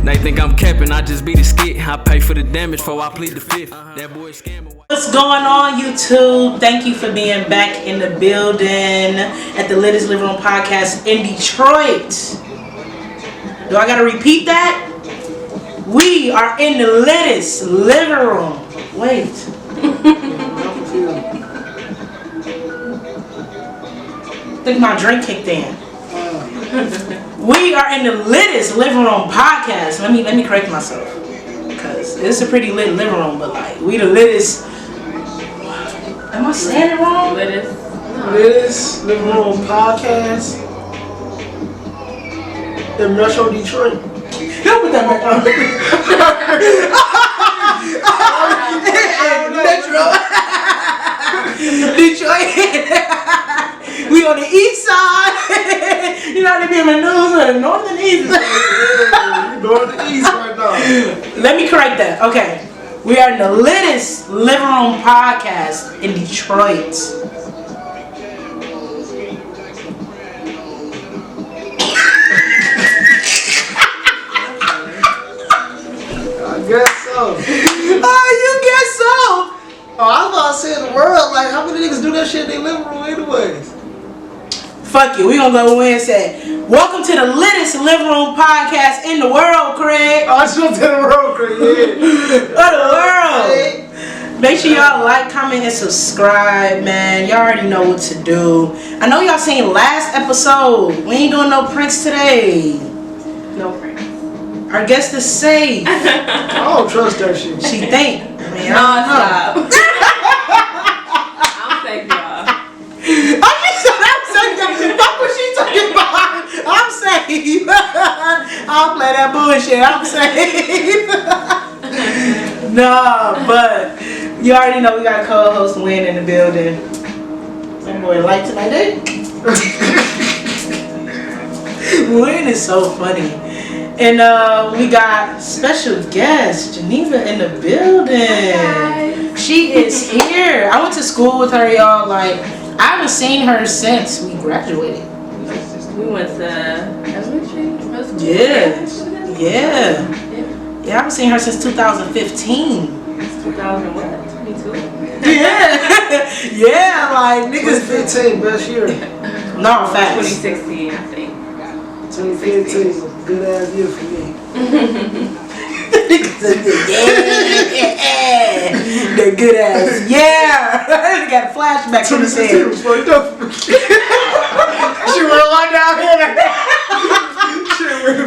They think I'm capping, I just beat the skit. I pay for the damage before I plead the fifth. That boy scammer. What's going on, YouTube? Thank you for being back in the building at the Latest Living Room Podcast in Detroit. Do I gotta repeat that? We are in the latest living room. Wait. I think my drink kicked in. We are in the latest living room podcast. Let me correct myself, because it's a pretty lit living room, but like we the latest. Am I saying it wrong? Latest living room podcast in Metro Detroit. Don't put that back on. Metro. Detroit. We on the east side. You know they be in the news on the north and east. North and east right now. Let me correct that. Okay. We are in the latest living room podcast in Detroit. I guess so. Oh, you guess so. Oh, I was about to say in the world, like, how many niggas do that shit in their living room anyways? Fuck it, we gonna go in and say, welcome to the latest living room podcast in the world, Craig. Oh, I just went to the road, Craig, yeah. Of the world. Make sure y'all like, comment, and subscribe, man. Y'all already know what to do. I know y'all seen last episode. We ain't doing no pranks today. No pranks. Our guest is safe. I don't trust that shit. She think. I mean, No, stop. I'm safe, y'all. I just said I'm safe. Fuck what she talking about. I'm safe. I don't play that bullshit. I'm safe. Nah, but you already know we got co-host Win in the building. That boy light tonight, eh? Win is so funny. And we got special guest Geneva in the building. Hi. She is here. I went to school with her, y'all. Like, I haven't seen her since we graduated. We went to elementary, middle school. Yeah. Yeah, I haven't seen her since 2015. 2000 what? 22? Yeah, like niggas. 2015, best year. No, facts. 2016, I think. 2015, good ass year for me. The good ass. Yeah. I got a flashback to the 2016 was fucked up. She went on down here. Shit went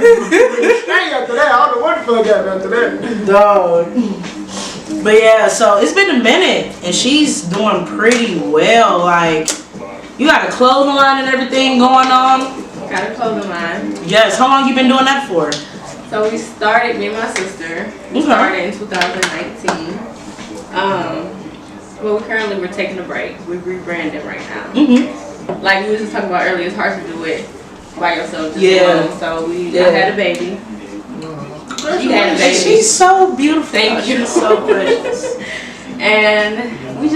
straight after that. I don't know what the fuck happened after that. Dog. But yeah, so it's been a minute and she's doing pretty well. Like, you got a clothing line and everything going on. Got a clothing line. Yes, how long you been doing that for? So we started, me and my sister, we started in 2019. Well, we're taking a break. We're rebranding right now. Mm-hmm. Like we were just talking about earlier, it's hard to do it by yourself. Just Yeah. alone. So I had a baby. She had a baby. She's so beautiful. Thank you. She's so precious. And we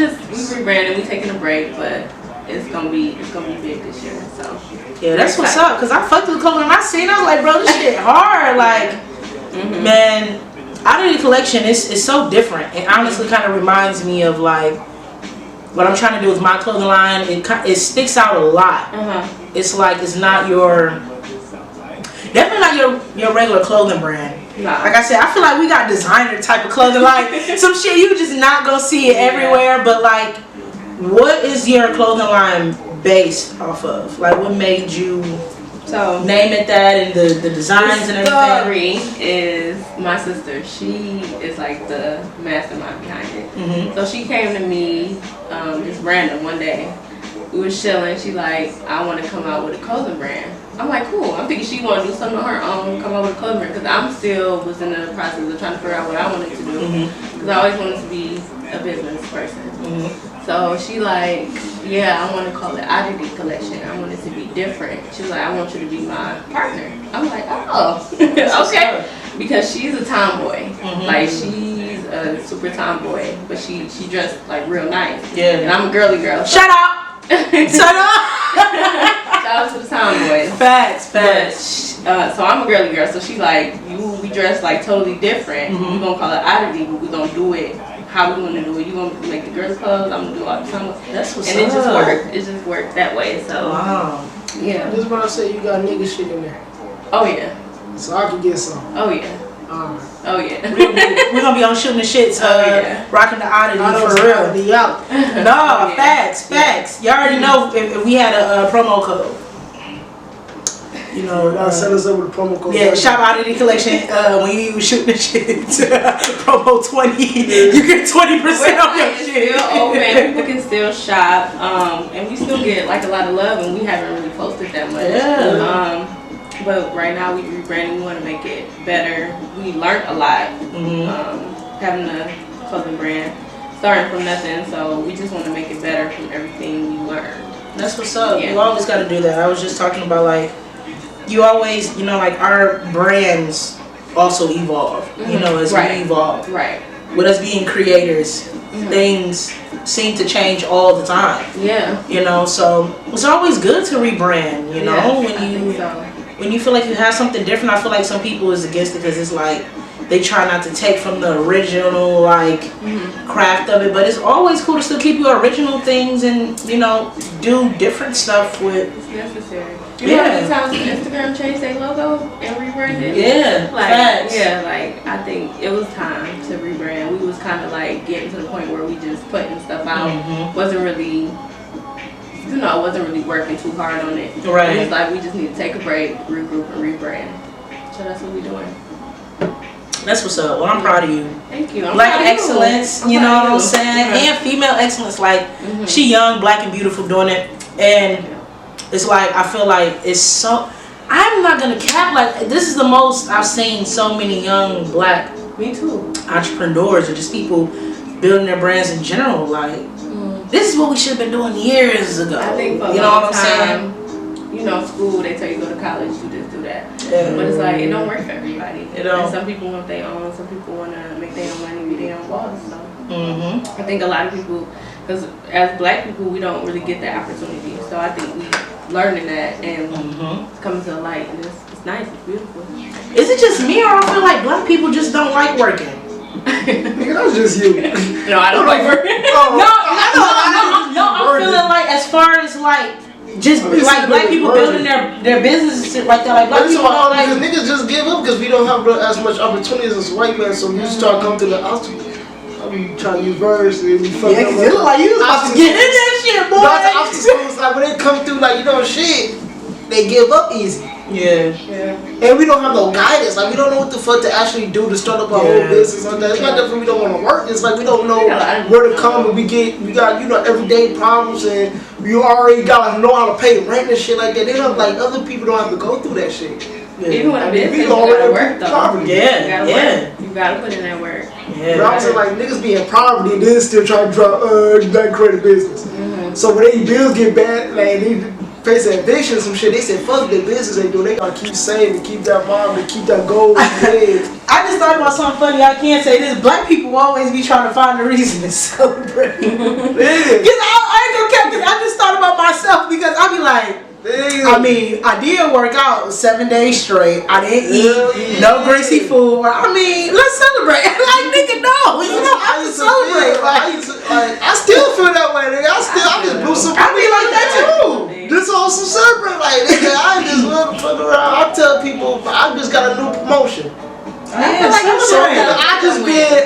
rebranded. We taking a break, but it's gonna be big this year. So Yeah, that's what's up. Cause I fucked with the clothing. I seen. I was like, bro, this shit hard. Like, man, out of the collection, it's so different. It honestly kind of reminds me of like what I'm trying to do with my clothing line. It sticks out a lot. It's like it's not definitely not your regular clothing brand. Nah. Like I said, I feel like we got designer type of clothing. Like some shit you just not gonna see it everywhere. But like, what is your clothing line based off of? Like, what made you name it that, and the designs and everything? The story is my sister. She is like the mastermind behind it. So she came to me just random one day. We were chilling. She like, I want to come out with a clothing brand. I'm like, cool. I'm thinking she want to do something on her own, come out with a clothing brand, because I'm still was in the process of trying to figure out what I wanted to do. Because I always wanted to be a business person. So she like, yeah, I want to call it Oddity Collection. I want it to be different. She was like, I want you to be my partner. I'm like, oh, okay. Because she's a tomboy. Like she's a super tomboy, but she dressed like real nice. Yeah. And I'm a girly girl. So Shut up. Shut up. Shout out to the tomboys. Facts. So I'm a girly girl, so she like, we dress like totally different. We gonna call it oddity, but we gonna do it how we wanna do it. You gonna make the girls' clothes, I'm gonna do all the time. That's what's and up. it just worked. It just worked that way. So wow. yeah. This is what I say. You got nigga shit in there, Oh yeah. so I can get some. Oh yeah. Alright. Oh yeah. We're gonna be on shooting the shits, yeah. rocking the oddity I know for real. somebody out. No, yeah. facts. You already know if we had a promo code. You know, Y'all set us up with a promo code. yeah, shop oddity collection. When you shooting the shit, promo 20, you get 20% off your It's shit. still open. People can still shop, and we still get like a lot of love, and we haven't really posted that much. Yeah. But right now we rebranding. We want to make it better. We learned a lot having a clothing brand, starting from nothing. So we just want to make it better from everything we learned. That's what's up. Yeah. You always got to do that. I was just talking about like, you always, you know, like our brands also evolve. You know, as we evolve. Right. With us being creators, things seem to change all the time. Yeah. You know, so it's always good to rebrand. You know, when you feel like you have something different. I feel like some people is against it because it's like they try not to take from the original like craft of it. But it's always cool to still keep your original things and, you know, do different stuff with. It's necessary. You know how many times Instagram changed their logo and rebranded? Yeah, like facts. yeah, like I think it was time to rebrand. We was kind of like getting to the point where we just putting stuff out. Wasn't really, you know, it wasn't really working too hard on it. Right. It was like we just need to take a break, regroup, and rebrand. So that's what we're doing. That's what's up. Well, I'm proud of you. Thank you. I'm Black proud of excellence, I'm you know proud what of I'm saying? And female excellence. Like, she young, black, and beautiful doing it. And it's like, I feel like it's so, I'm not going to cap, like, this is the most I've seen so many young black Me too. entrepreneurs or just people building their brands in general. Like, this is what we should have been doing years ago. I think for a you know long what I'm saying? time, you know, school, they tell you go to college, do this, do that. Yeah. But it's like, it don't work for everybody. It don't. And some people want their own, some people want to make their own money, be their own boss. So I think a lot of people, because as black people, we don't really get that opportunity. So I think we learning that and it's coming to the light. And it's nice, it's beautiful. Is it just me or I feel like black people just don't like working? Nigga, that was just you. No, I don't like working. No, I'm feeling like as far as like just like black people building their businesses like that. Like black people don't like. Niggas just give up because we don't have as much opportunities as white men. So you start coming to the obstacle. I be trying to use verbs and you fucking up. Yeah, cause it look like you was about to get in that shit, boy. Lots of obstacles, like when they come through, like, you know, shit, they give up easy. Yeah. And we don't have no guidance. Like, we don't know what the fuck to actually do to start up our whole business like that. It's not that we don't want to work. It's like we don't know where to come and we got, you know, everyday problems and you already got to know how to pay rent and shit like that. They don't, like, other people don't have to go through that shit. Even when a business, you gotta work though. You gotta put in that work. But I was saying, like, niggas be in poverty and then still trying to create a business. So when their bills get bad, like, they face eviction or some shit, they said, fuck their business they do. They gotta keep saving, keep that vibe, and keep that goal in their head. I just thought about something funny. I can't say this. Black people always be trying to find a reason to celebrate. Because I ain't gonna care, because I just thought about myself because I be like, I mean, I did work out 7 days straight. I didn't eat no greasy food. I mean, let's celebrate. Like, nigga, no, you don't have to celebrate. I still feel that way, nigga. I just blew some. I be like that too. This also celebrate, like, nigga. I just love to fuck around. I tell people, I just got a new promotion. I feel like you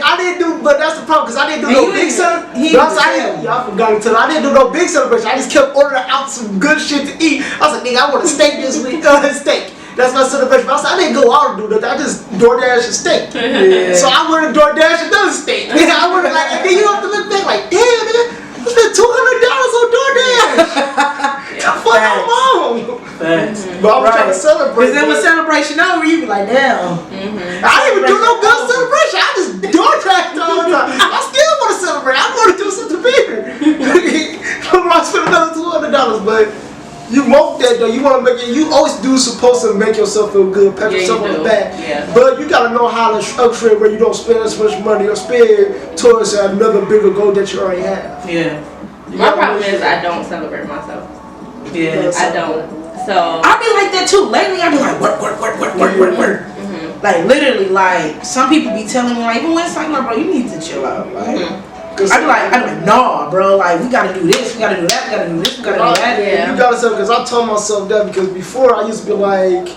I didn't do, but that's the problem, because I didn't do no big celebration. I forgot to tell you, I didn't do no big celebration. I just kept ordering out some good shit to eat. I was like, nigga, I want a steak this week, steak. That's my celebration. I said, I didn't go out and do that. I just DoorDash a steak. So I went to DoorDash another steak. Nigga, I went like, and then you have to look back like, damn, nigga, I spent $200 on DoorDash. Fuck, I'm home. But I was trying to celebrate. Because then when celebration over, you be like, damn. I didn't even do no good celebration. I just DoorDashed all the time. I still want to celebrate. I want to do something bigger. I spent another $200, but you want that though. You want to make it. You always do supposed to make yourself feel good, pat yourself on the back. Yeah. But you gotta know how to structure it where you don't spend as much money or spend towards another bigger goal that you already have. Yeah. My problem is I don't celebrate myself. Yeah. I don't. So I be like that too. Lately, I be like work. Mm-hmm. Like literally, like some people be telling me like, even when it's like, no, bro, you need to chill out. Like, I be like, nah, bro. Like, we gotta do this, we gotta do that, we gotta do this, we gotta do that. Yeah. You gotta say, because I told myself that because before I used to be like,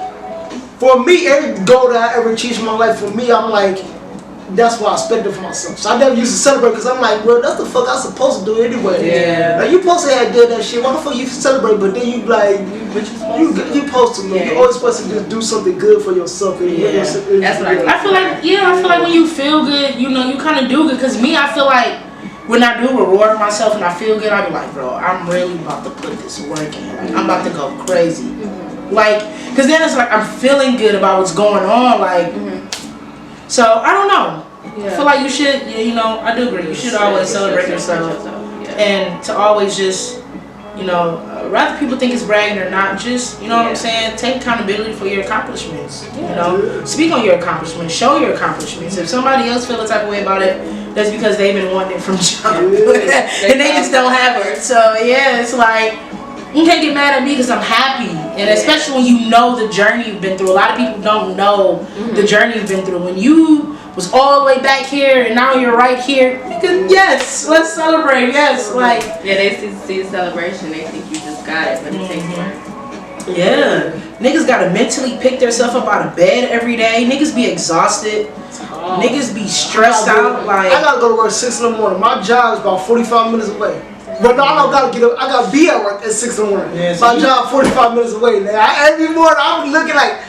for me, every goal that I ever achieved in my life, for me, I'm like, that's what I expected for myself. So I never used to celebrate because I'm like, bro, that's the fuck I'm supposed to do anyway. Yeah. Like, you supposed to have did that shit. Why the fuck you celebrate? But then you like, you supposed to. Yeah. You're always supposed to just do something good for yourself. And Yeah. That's what I feel like, when you feel good, you know, you kind of do good. Because me, I feel like when I do reward myself and I feel good, I be like, bro, I'm really about to put this work in. Like, I'm about to go crazy. Like, because then it's like I'm feeling good about what's going on. Like, so I don't know. Yeah. I feel like you should, you know, I do agree. You should always celebrate yourself. And to always just, you know, rather people think it's bragging or not, just, you know what I'm saying, take accountability for your accomplishments. You know, speak on your accomplishments, show your accomplishments. If somebody else feel the type of way about it, that's because they've been wanting it from jump. And they just don't have it. So yeah, it's like, you can't get mad at me because I'm happy. And especially when you know the journey you've been through. A lot of people don't know the journey you've been through. When you was all the way back here and now you're right here, yes, let's celebrate. Yes, like, yeah, they see the celebration, they think you just got it, but it takes work. Yeah, niggas gotta mentally pick themselves up out of bed every day. Niggas be exhausted. Niggas be stressed out. Like, I gotta go to work 6 in the morning. My job is about 45 minutes away. But no, I don't gotta get up. I gotta be at work at 6 in the morning. Yeah, my job 45 minutes away. Every morning I'm looking like,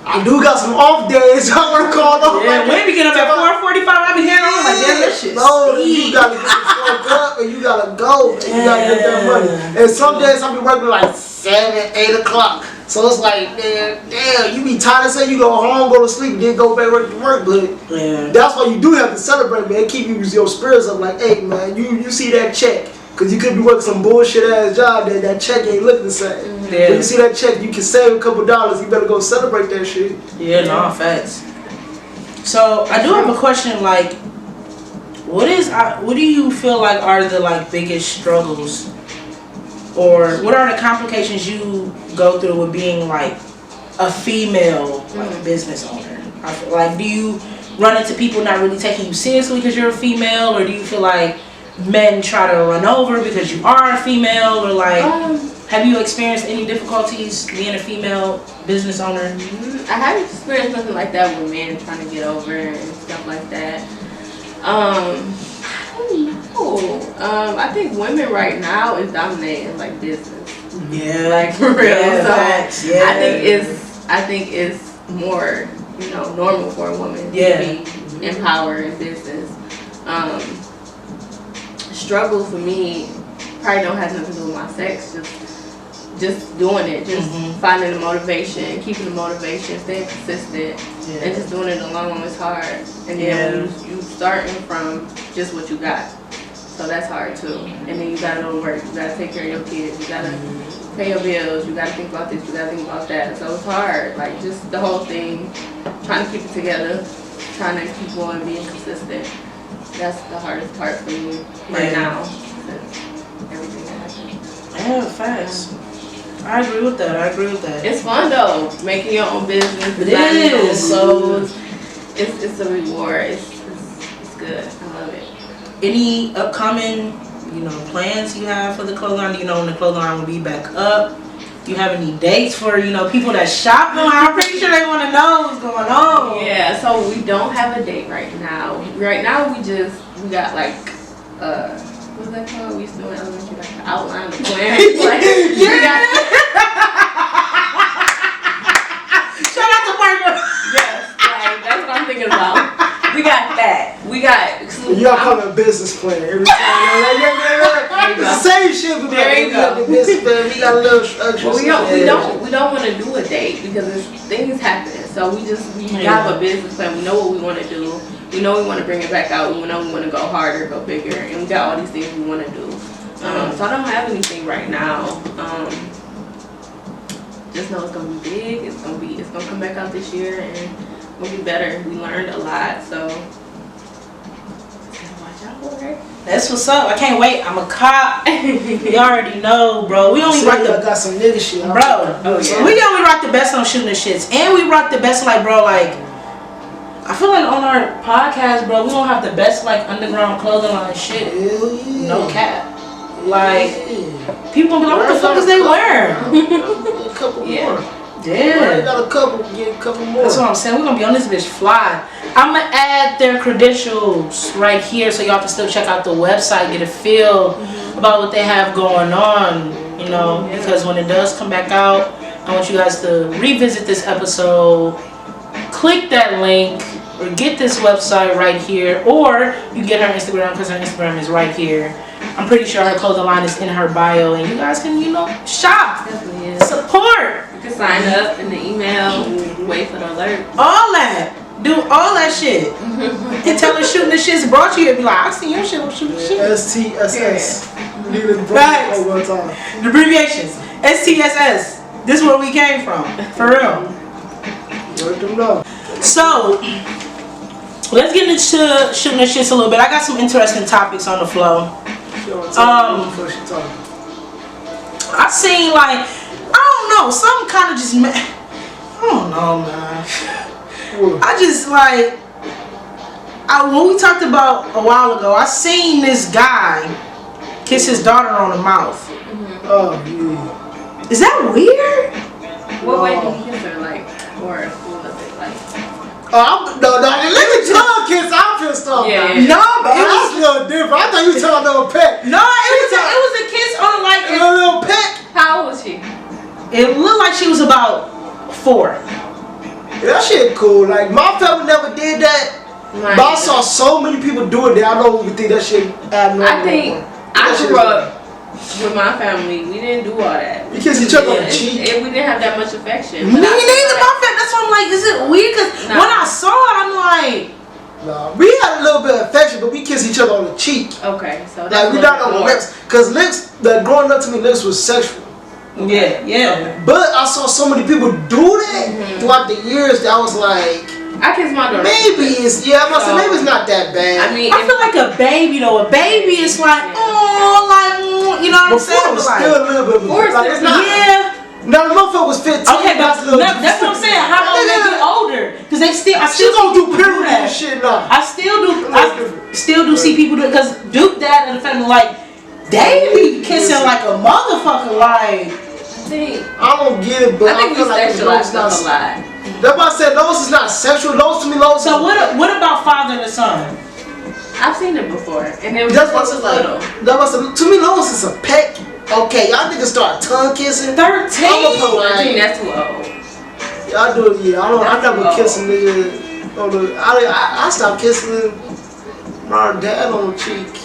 I do got some off days. I want to call them. Yeah, when we get up at 4:45, I be hearing on like, damn, this shit. No, you gotta get the fuck up and you gotta go and you gotta get that money. And some days I be working like 7, 8 o'clock. So it's like, damn, you be tired as hell. You go home, go to sleep, then go back to work. But that's why you do have to celebrate, man. Keep your spirits up. Like, hey, man, you see that check. Because you could be working some bullshit ass job that check ain't looking the same. Yeah. When you see that check, you can save a couple dollars. You better go celebrate that shit. Yeah, no, facts. So I do have a question. Like, what do you feel like are the like biggest struggles, or what are the complications you go through with being like a female like business owner? I feel like, do you run into people not really taking you seriously because you're a female, or do you feel like men try to run over because you are a female, or like, have you experienced any difficulties being a female business owner? I haven't experienced nothing like that with men trying to get over and stuff like that. I don't know. I think women right now is dominating like business. Yeah, like for real. Yeah, so facts. Yeah. I think it's more, you know, normal for a woman to be empowered in business. Struggle for me probably don't have nothing to do with my sex, just doing it, just finding the motivation, keeping the motivation, staying consistent, and just doing it alone is hard. And then when you starting from just what you got, so that's hard too. And then you gotta go to work, you gotta take care of your kids, you gotta pay your bills, you gotta think about this, you gotta think about that. So it's hard, like just the whole thing, trying to keep it together, trying to keep going, being consistent. That's the hardest part for me right now. Everything that happens. Yeah, facts. I agree with that. It's fun though, making your own business. It is. So it's a reward. It's good. I love it. Any upcoming, you know, plans you have for the clothing line? Do you know when the clothing line will be back up? Do you have any dates for, you know, people that shop? I'm pretty sure they want to know what's going on. Yeah, so we don't have a date right now. Right now we got like what's that called? We used to do in elementary, like the outline, the plan. Like, Shout out to Margaret. Yes, like that's what I'm thinking about. We got that. You gotta call it a business plan every time. It's the same shit, but there you go. The business plan. We got a little structure. Well, we don't want to do a date because things happen. So we have a business plan. We know what we want to do. We know we want to bring it back out. We know we want to go harder, go bigger, and we got all these things we want to do. So I don't have anything right now. Just know it's gonna be big. It's gonna come back out this year, and it's gonna be better. We learned a lot, so just gotta watch out for it. That's what's up. I can't wait. I'm a cop. You already know, bro. We only rock the got some nigga shit, bro. Oh, yeah. We only rock the best on shooting the shits, and we rock the best like, bro, like. I feel like on our podcast, bro, we don't have the best like underground clothing line shit. Hell yeah. No cap. Like people be like, what the fuck is they wearing? A couple more. Yeah. Got a couple. Get a couple more. That's what I'm saying. We're gonna be on this bitch fly. I'm gonna add their credentials right here so y'all can still check out the website, get a feel about what they have going on. You know, because when it does come back out, I want you guys to revisit this episode. Click that link or get this website right here, or you get her Instagram because her Instagram is right here. I'm pretty sure her clothing line is in her bio, and you guys can, you know, shop, support. You can sign up in the email, wait for the alert. All that. Do all that shit. And tell her shooting the shit's brought to you. Be like, I see your shit on shooting the shit. STSS. Facts. One time. The abbreviations. STSS. This is where we came from. For real. So, let's get into shooting the shits a little bit. I got some interesting topics on the flow. I seen like, I don't know, some kind of just, I don't know, man. I just like, when we talked about a while ago, I seen this guy kiss his daughter on the mouth. Oh, yeah. Is that weird? What way did he kiss her, like, or what was it like? No, let me tongue kiss. I'm pissed off. Yeah. No, but it That's was a little different. I thought you were talking about a pet. no, it was a kiss on like A little pet. How old was she? it looked like she was about 4. That shit cool. Like my family never did that. But I saw so many people do it that I don't even think that shit abnormal. I think I grew up with my family. We didn't do all that. You kiss each other on the cheek. We didn't have that much affection. Me neither, my friend. That's why I'm like, is it weird? Cause Nah. when I saw it, I'm like, Nah, we had a little bit of affection, but we kiss each other on the cheek. Okay, so that's Like we not on the lips, cause lips. That growing up to me, lips was sexual. yeah. But I saw so many people do that throughout the years that I was like, I kiss my daughter. maybe it's maybe it's not that bad. I mean, I feel like a baby though. A baby is like, oh, like, you know what I'm before saying? it was Like, still a little bit. Like, it's not. yeah. Now the motherfucker was 15. Okay, but that's a little that's what I'm saying. How long they get older? Because I She still gonna see do people period that. and shit now. I still do see people do it. Because Duke dad and the family like, they be kissing like a motherfucker. Like, I don't get it, but I think we feel like sexualize not. stuff a lot. That's why I said those is not sexual. Those to me, those. so what about father and son? I've seen it before, and it was That's what just I little. said. That was to me, those is a peck. Okay, y'all niggas start tongue kissing. 13. I'ma put 13, like, that's too old. y'all do it. Yeah, I never That's kiss a nigga. On the, I stopped kissing my dad on the cheek.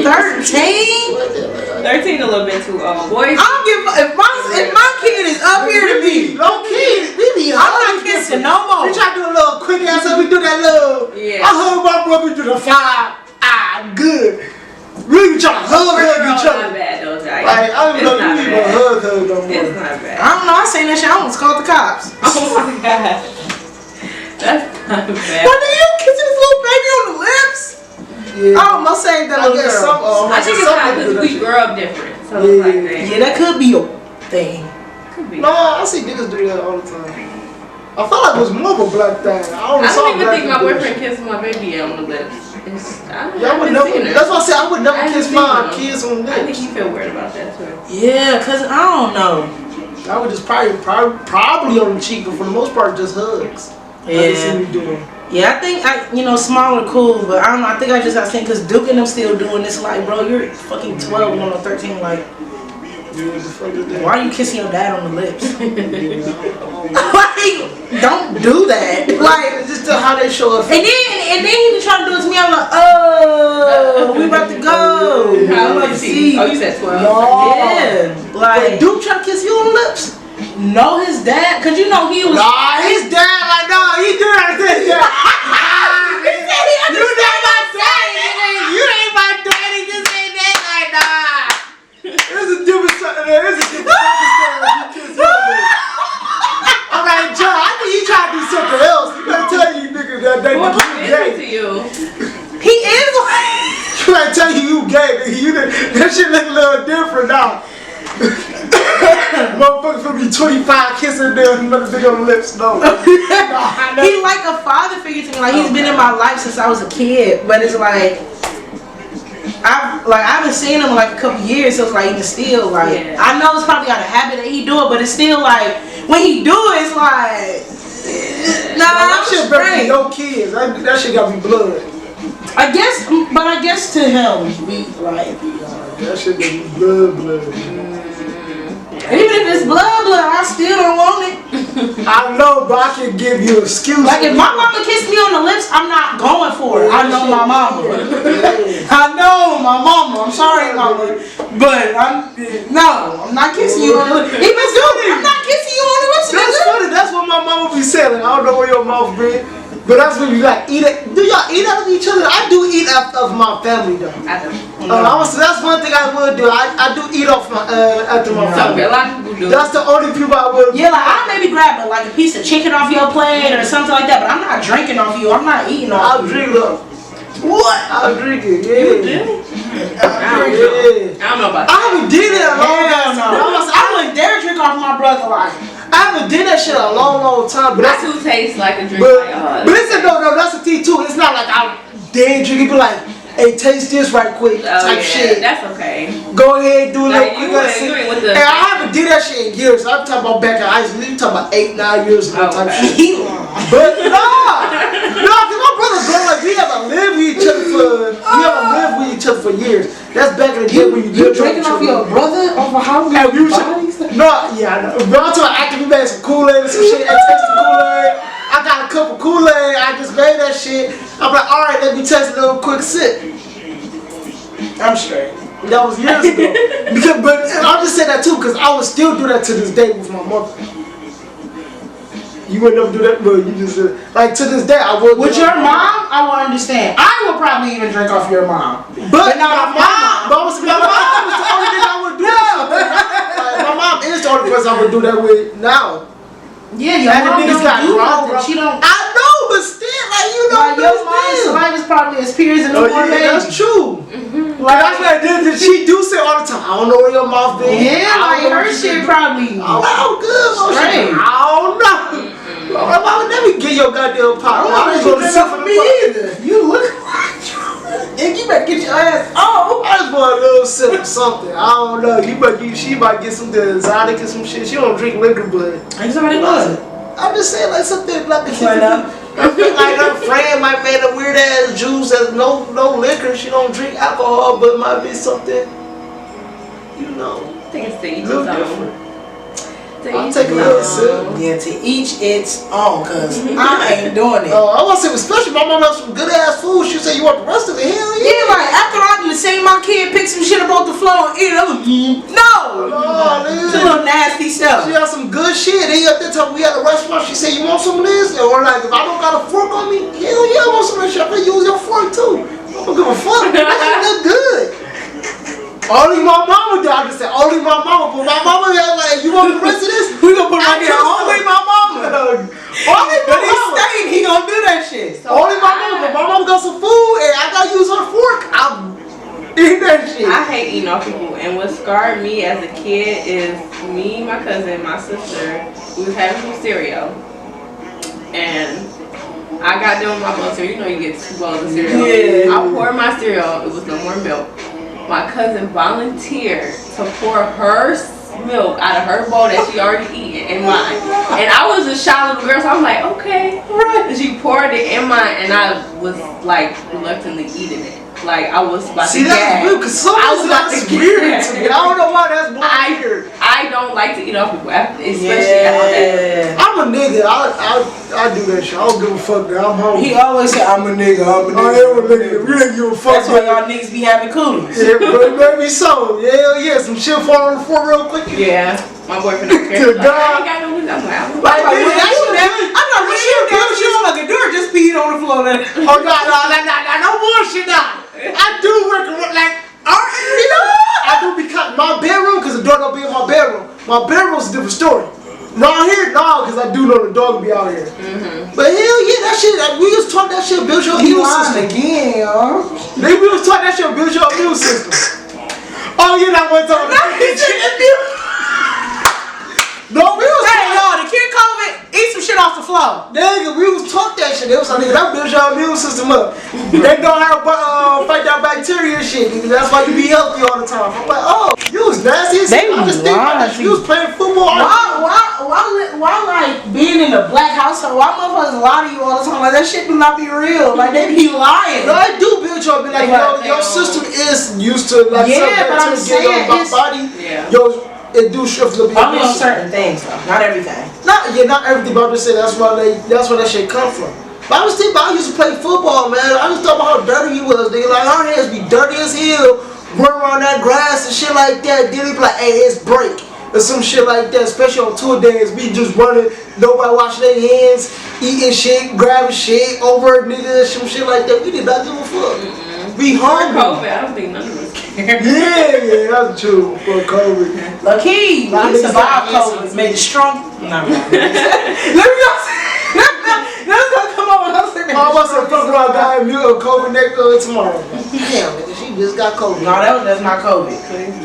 13? 13 a little bit too old. Boys, I don't give if my kid is up here to me. Low key, we be I'm not kissing no more. We try to do a little quick ass, so we do that little. Yeah. I hug my brother to the 5. Good. We be trying to hug each not other. bad though, Jai. Like, I don't It's know not if you even bad. hug no more. It's not bad. I don't know. I seen that shit. I almost called the cops. Oh my gosh. That's not bad. What are you kissing this little baby on the lips? Yeah. I almost saved that I little guess girl. I think it's some not people do because that we shit. grew up different. So Yeah. it's like that. Yeah, that could be a thing. Could be. No, I see niggas do that all the time. I felt like it was more of a black thing. I don't even think my boyfriend kissed my baby on the lips. Y'all would never. That's why I said I would never I kiss haven't my seen kids on the I think lips. he feel weird about that too. Yeah, cause I don't know. I would just probably on the cheek, but for the most part, just hugs. I just see me doing. Yeah, I think smaller cool, but I don't know. I think I just got seen because Duke and them still doing this. Like, bro, you're fucking 12 going on 13. Like, Yeah, the fuck is that? why are you kissing your dad on the lips? Like, don't do that. Like, Just how they show up. and then he was trying to do it to me. I'm like, oh, we about to go. How I'm old like, is he? see, Oh, you said 12. yeah, Wait, like, Duke trying to kiss you on the lips? know his dad, cause you know he was. Nah, his dad like, nah, he do that to his dad. You not my daddy, you ain't my daddy, this ain't that, like, nah. There's a different circumstance. I'm like, John, I think you trying to do something else. You better tell you niggas that they What you is gay. it to you? He is like. like telling you gay, nigga. That shit look a little different now. Motherfucker for me 25 kissing them, another nigga on the lips. No. He like a father figure to me. Like he's been in my life since I was a kid. But it's like I haven't seen him in like a couple years, so it's like even still like I know it's probably out of habit that he do it, but it's still like when he do it, it's like that shit better than your kids. That shit gotta be blood. I guess to him, we like that shit gotta be blood. Even if it's blood, I still don't want it. I know, but I can give you an excuse. Like if my mama kissed me on the lips, I'm not going for it. I know my mama. I know my mama. I'm sorry, mama, but I'm not kissing you on the lips. Even dude, I'm not kissing you on the lips. That's funny. That's what my mama be saying. I don't know where your mouth been. But that's when you like eat it. Do y'all eat out of each other? I do eat after my family though. I do. That's one thing I would do. I do eat off my after my family. A lot of people do. That's the only people I would. Yeah, like I maybe grab like a piece of chicken off your plate or something like that, but I'm not drinking off you. I'm not eating off I'll you. drink it. What? I'll drink it. Yeah. You do? I don't know about that. I haven't did it a long time. I wouldn't dare drink off my brother like. I haven't did that shit a long time. But I do taste like a drink. But listen, no, that's a thing too. It's not like I dare drink it. Be like, hey, taste this right quick, type shit. That's okay. Go ahead, do a little quick. You ain't with the. Hey, I haven't did that shit in years. I'm talking about back in high school. You talking about 8-9 years ago type shit. But nah, cause my brother bro, like we haven't lived with each other for years. That's back in the day when you drinking off your brother over how many bodies? No, yeah, I know. But I'm talking after we made some Kool-Aid and some shit. I tasted Kool-Aid. I got a cup of Kool-Aid. I just made that shit. I'm like, all right, let me taste a little quick sip. I'm straight. That was years ago. But I'm just saying that too because I would still do that to this day with my mother. You wouldn't ever do that, but you just like to this day I would. With your mom, I would understand. I would probably even drink off your mom, but not off my mom. But my mom was the only thing I would do. My mom is the only person I would do that with now. Yeah, your mom don't do nothing. She don't. I know, but still, like you know, like your mom's saliva is probably as pure as a newborn baby. That's true. Like that's what I did. She do say all the time. I don't know where your mouth been. Yeah, like her shit probably. Oh, good. Straight. I don't know. Why would never get your goddamn pop? I don't want to for me either. You look like you better get your ass off. I just want a little sip of something. I don't know. She might get some exotic or some shit. She don't drink liquor, but exotic what? I'm just saying like something like like her friend might make a weird ass juice that's no liquor. She don't drink alcohol, but it might be something, you know. I think it's to each a little its different. own. I'll take a little sip. Yeah, to each its own, cause I ain't doing it. I want to say, especially my mom has some good ass food. She say you want the rest of it? Hell yeah. Yeah, like after I just seen my kid pick some shit up off the floor and eat it, I'm like, no. It's a little nasty stuff. She has some good shit. Then at that time we had a restaurant. She said, you want some of this? Or like, if I don't got a fork on me, hell yeah, I want some of this shit. I'm gonna use your fork too. I don't give a fuck. That look good. Only my mama did. I just said only my mama. But my mama had like, you want the rest of this? We gonna put right here. Only my mama. Only my mama. He gonna do that shit. So only my mama. But my mama got some food and I gotta use her fork. I'm eating that shit. I hate eating off people. And what scarred me as a kid is me, my cousin, my sister. We was having some cereal, and I got done with my bowl of cereal. You know, you get 2 bowls of cereal. Yeah. I poured my cereal. It was no more milk. My cousin volunteered to pour her milk out of her bowl that she already eaten in mine. And I was a shy little girl, so I'm like, okay. And she poured it in mine, and I was like reluctantly eating it. Like I was about to gag. That's weird, because that's weird to me. I don't know why that's weird. I don't like to eat off people, especially after that. I'm a nigga. I do that shit. I don't give a fuck. I'm home. He always say, I'm a nigga. I am a nigga. We didn't give a fuck. That's why y'all niggas be having coolies. Yeah, but maybe so. Yeah. Some shit fall on the floor real quick. Yeah. My boyfriend don't care. To Like, God. I ain't got no reason. I'm like, I'm not really she fucking dirt just peed on the floor. Oh no bullshit now. I do work like I do because my bedroom, because the door don't be in my bedroom. My bedroom's a different story. Around here, no, because I do know the dog be out here. But hell yeah, that shit, we was taught that shit builds your immune system. Again, yo. We was taught that shit builds your immune system. Oh, you're not one talking about No, we was hey, yo, the kid COVID, eat some shit off the floor. Nigga, we was taught that shit. They was like, nigga, that builds your immune system up. They know how to fight that bacteria and shit, nigga. That's why you be healthy all the time. I'm like, oh, you was nasty as They shit. I just think about that shit. You was playing football. Why like being in a black household? Why motherfuckers lie to you all the time? Like that shit do not be real. Like they be lying. No, I do build your be like, your system is used to like but I'm saying your body. Yo, it do shift a little bit. Only on certain things though, not everything. Not everything. But I'm just saying that's where that shit come from. But I was thinking about I used to play football, man. I just thought about how dirty he was. Nigga, like our hands be dirty as hell, run around that grass and shit like that. Then he be like, hey, it's break. Or some shit like that, especially on tour days. We just running, nobody washing their hands, eating shit, grabbing shit, over niggas, some shit like that. We did not give a fuck. We hungry. COVID, I don't think none of us care. Yeah, that's true. For COVID. Lucky, we survived COVID, made it strong. Let me go. Let's go. Come on, let's say I must have fucked around guy and COVID next tomorrow. Damn, nigga, she just got COVID. No, that's not COVID.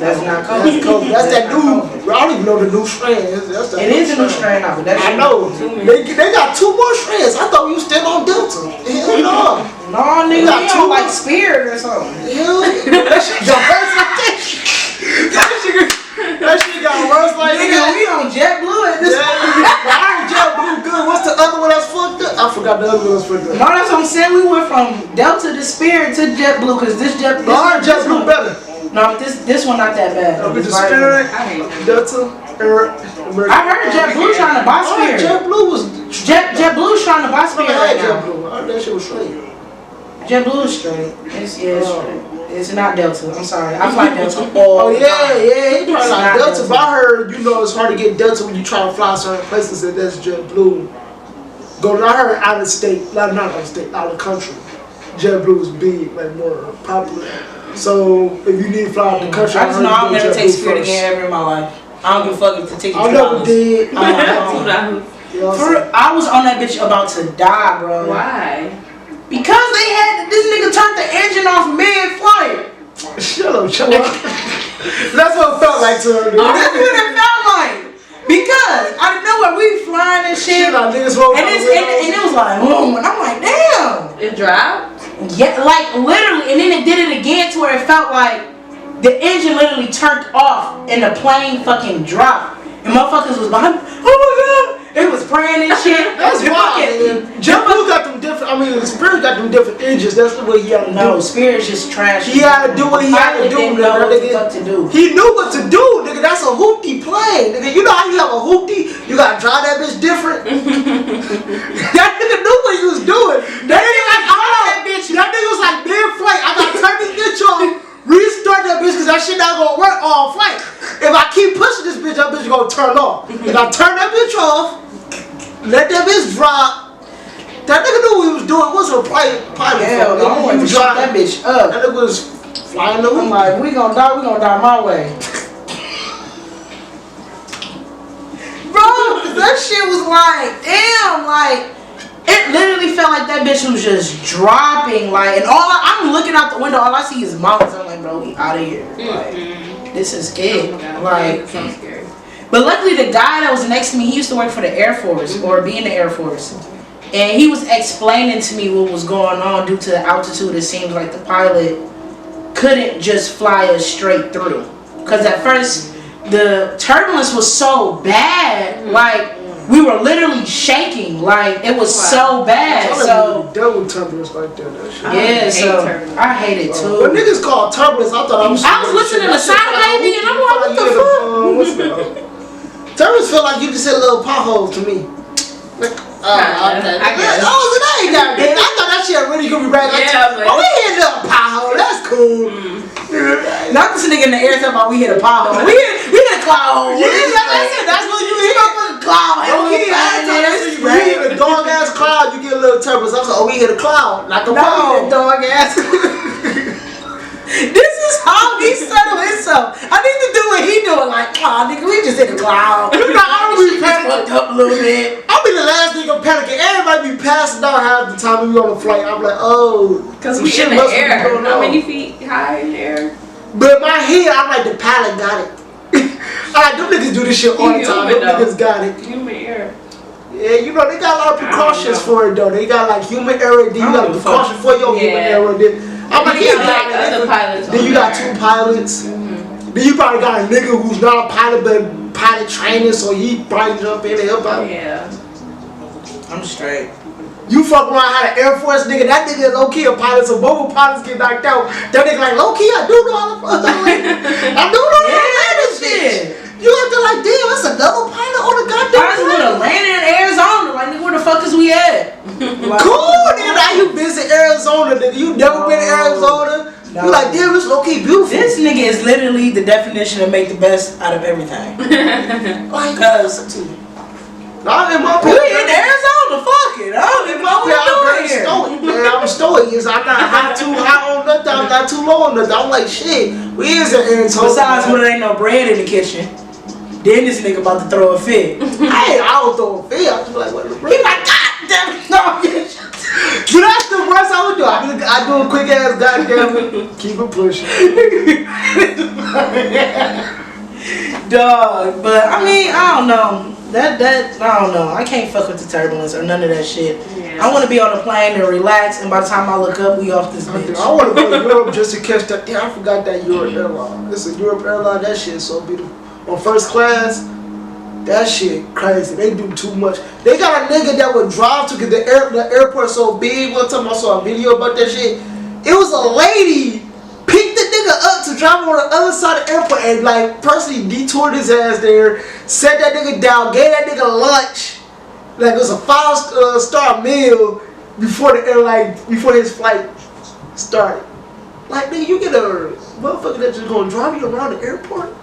That's not COVID. That's COVID. That's that new. I don't even know the new strain. It is a new strain now, but that's I know. They got 2 more strands. I thought we was still on Delta. Hell no. No, nigga, we on like Spirit or something. Hell, that shit got worse like that. That shit got worse like nigga, that. we on JetBlue at this point. I heard JetBlue good. What's the other one that's fucked up? I forgot the other one that's fucked up. No, that's what I'm saying. We went from Delta to Spirit to JetBlue because this JetBlue. I heard JetBlue better. No, this one not that bad. With the Spirit, Delta, I heard JetBlue trying to buy Spirit. JetBlue was JetBlue's trying to buy Spirit right now. JetBlue. I heard that shit was straight. JetBlue is straight. It's straight. It's not Delta. I'm sorry. I fly Delta all Oh yeah. He probably like Delta. Delta. But I heard it's hard to get Delta when you try to fly certain places. And that's JetBlue. I heard out of state, not out of state, out of country. JetBlue is big, like more popular. So if you need to fly out the country, I just know I'll never take Spirit again ever in my life. I don't give a fuck if the ticket's I never did. I was on that bitch about to die, bro. Why? Because this nigga turned the engine off mid-flight. Shut up. That's what it felt like to her. That's what it felt like. Because out of nowhere we flying and shit. And it was like, boom, and I'm like, damn. It dropped? Yeah, like literally, and then it did it again to where it felt like the engine literally turned off and the plane fucking dropped. And motherfuckers was behind me, oh my god. It was praying and shit. That's wild. JetBlue got them different. I mean, Spirit got them different engines. That's the way he had to do. No, Spirit's just trash. He had to do what he had to do. Didn't know what the fuck to do. He knew what to do, nigga. That's a hoopty plane, nigga. You know how you have a hoopty? You gotta drive that bitch different. That nigga knew what he was doing. That nigga was like, mid-flight, I gotta turn this bitch on. Restart that bitch because that shit not gonna work all flight. If I keep pushing this bitch, that bitch gonna turn off. If I turn that bitch off, let that bitch drop. That nigga knew what he was doing. It wasn't a pilot. Hell no, I wanted to shut that bitch up. That nigga was flying over. I'm like, we gonna die my way. Bro, that shit was like, damn, like. It literally felt like that bitch was just dropping, like, and I'm looking out the window, all I see is mountains. I'm like, bro, we out of here. Like, this is it. Like, so scary. but luckily the guy that was next to me, he used to work for the Air Force or be in the Air Force, and he was explaining to me what was going on due to the altitude. It seems like the pilot couldn't just fly us straight through, because at first the turbulence was so bad, like. We were literally shaking, like it was so bad. So double turbulence like that. Shit. Yeah, so I hate it too. What niggas call turbulence? I thought I was listening to Side Baby and I'm like, what the fuck? Turbulence feel like you just hit a little pothole to me. Like, I guess. Oh, that ain't that big. I thought that shit really could be right. Yeah, we hit a little pothole. That's cool. Not this nigga in the air talking about we hit a pothole. We hit a cloud hole. Yeah, that's what you hit. Cloud. You hit a dog ass cloud, you get a little turbulence. I was like, oh, we hit a cloud, like a pothole. Dog ass. This is how he settled himself. I need to do what he doing. Like, oh, nigga, we just in the cloud. You know, I don't be Fucked panicking. up a little bit. I'll be the last nigga panicking. Everybody be passing out half the time we on the flight. I'm like, oh. Because some we shit in the must be air. going How on. many feet high in the air? But in my head, I'm like, the pilot got it. Alright, them niggas do this shit all the time. Them niggas got it. Human error. Yeah, you know, they got a lot of precautions for it, though. They got, like, human error, then you got a precaution for your human error. I'm like, you got like other pilots. Then you got 2 pilots. Then you probably got a nigga who's not a pilot, but pilot training, so he probably jump in and help out. Yeah. I'm straight. You fuck around had an Air Force nigga, that nigga low key a pilot, so both pilots get knocked out. That nigga like, low key, I do know all the I do know all the shit. You acting like, damn, that's another pilot on the goddamn I would have landed in Arizona. Like, nigga, where the fuck is we at? Like, cool, nigga, now you visit Arizona, nigga. You never been to Arizona. No. You like, damn, it's low key beautiful. This nigga is literally the definition of make the best out of everything. Like, Because nah, in my we in Arizona, fuck it. I don't even know what we're doing here. Stoic, man. I'm stoic. I'm not high too high on nothing. I'm not too low on nothing. I'm like, shit, we is in Arizona. Besides, when there ain't no bread in the kitchen, then this nigga about to throw a fit. Hey, I don't throw a fit. I just be like, what the bread? He like, God damn it, no. So that's the worst I would do. I do a quick ass goddamn it. Keep it pushing. Dog, but I mean, I don't know. That I don't know. I can't fuck with the turbulence or none of that shit. Yeah. I want to be on a plane and relax, and by the time I look up, we off this bitch. I want to go to Europe just to catch that. Damn, I forgot that Europe airline. It's a Europe airline. That shit is so beautiful. On first class, that shit crazy. They do too much. They got a nigga that would drive to get the airport so big. One time I saw a video about that shit. It was a lady picked the nigga up to drive on the other side of the airport and like personally detoured his ass there, set that nigga down, gave that nigga lunch. Like it was a 5-star meal before the airline, before his flight started. Like nigga, you get a motherfucker that's just gonna drive you around the airport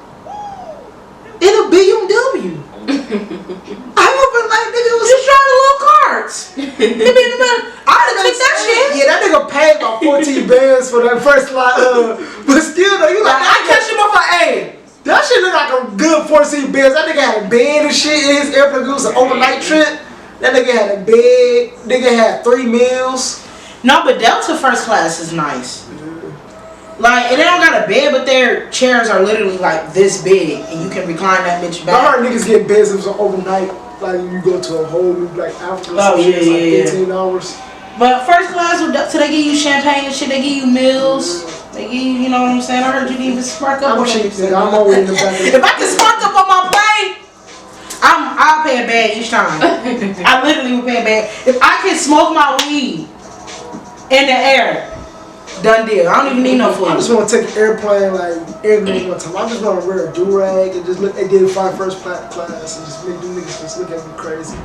in a BMW. I remember like nigga was Just drive the little carts. I'd have took that shit. Yeah, that nigga paid about 14 bands for that first flight. But still though, you like I catch him off like, hey. that shit look like a good 14 bands. That nigga had a bed and shit in his airplane. It was an overnight trip. That nigga had a bed. Nigga had 3 meals. No, but Delta first class is nice. Like, and they don't got a bed, but their chairs are literally like this big, and you can recline that bitch I back. heard niggas get beds. It was an overnight. Like you go to a whole like after Oh, some shit, yeah, it's like 18 hours. But first class with Delta, they give you champagne and shit. They give you meals. They give you, you know what I'm saying? I heard you can even spark up I'm on cheap, it. nigga. I'm always in the back. If I can spark up on my plane, I'll pay a bag each time. I literally will pay a bag. If I can smoke my weed in the air, done deal. I don't even need no food. I just want to take an airplane like every one time. I just want to wear a do-rag and just look. They did fly first class and just make them niggas just look at me crazy.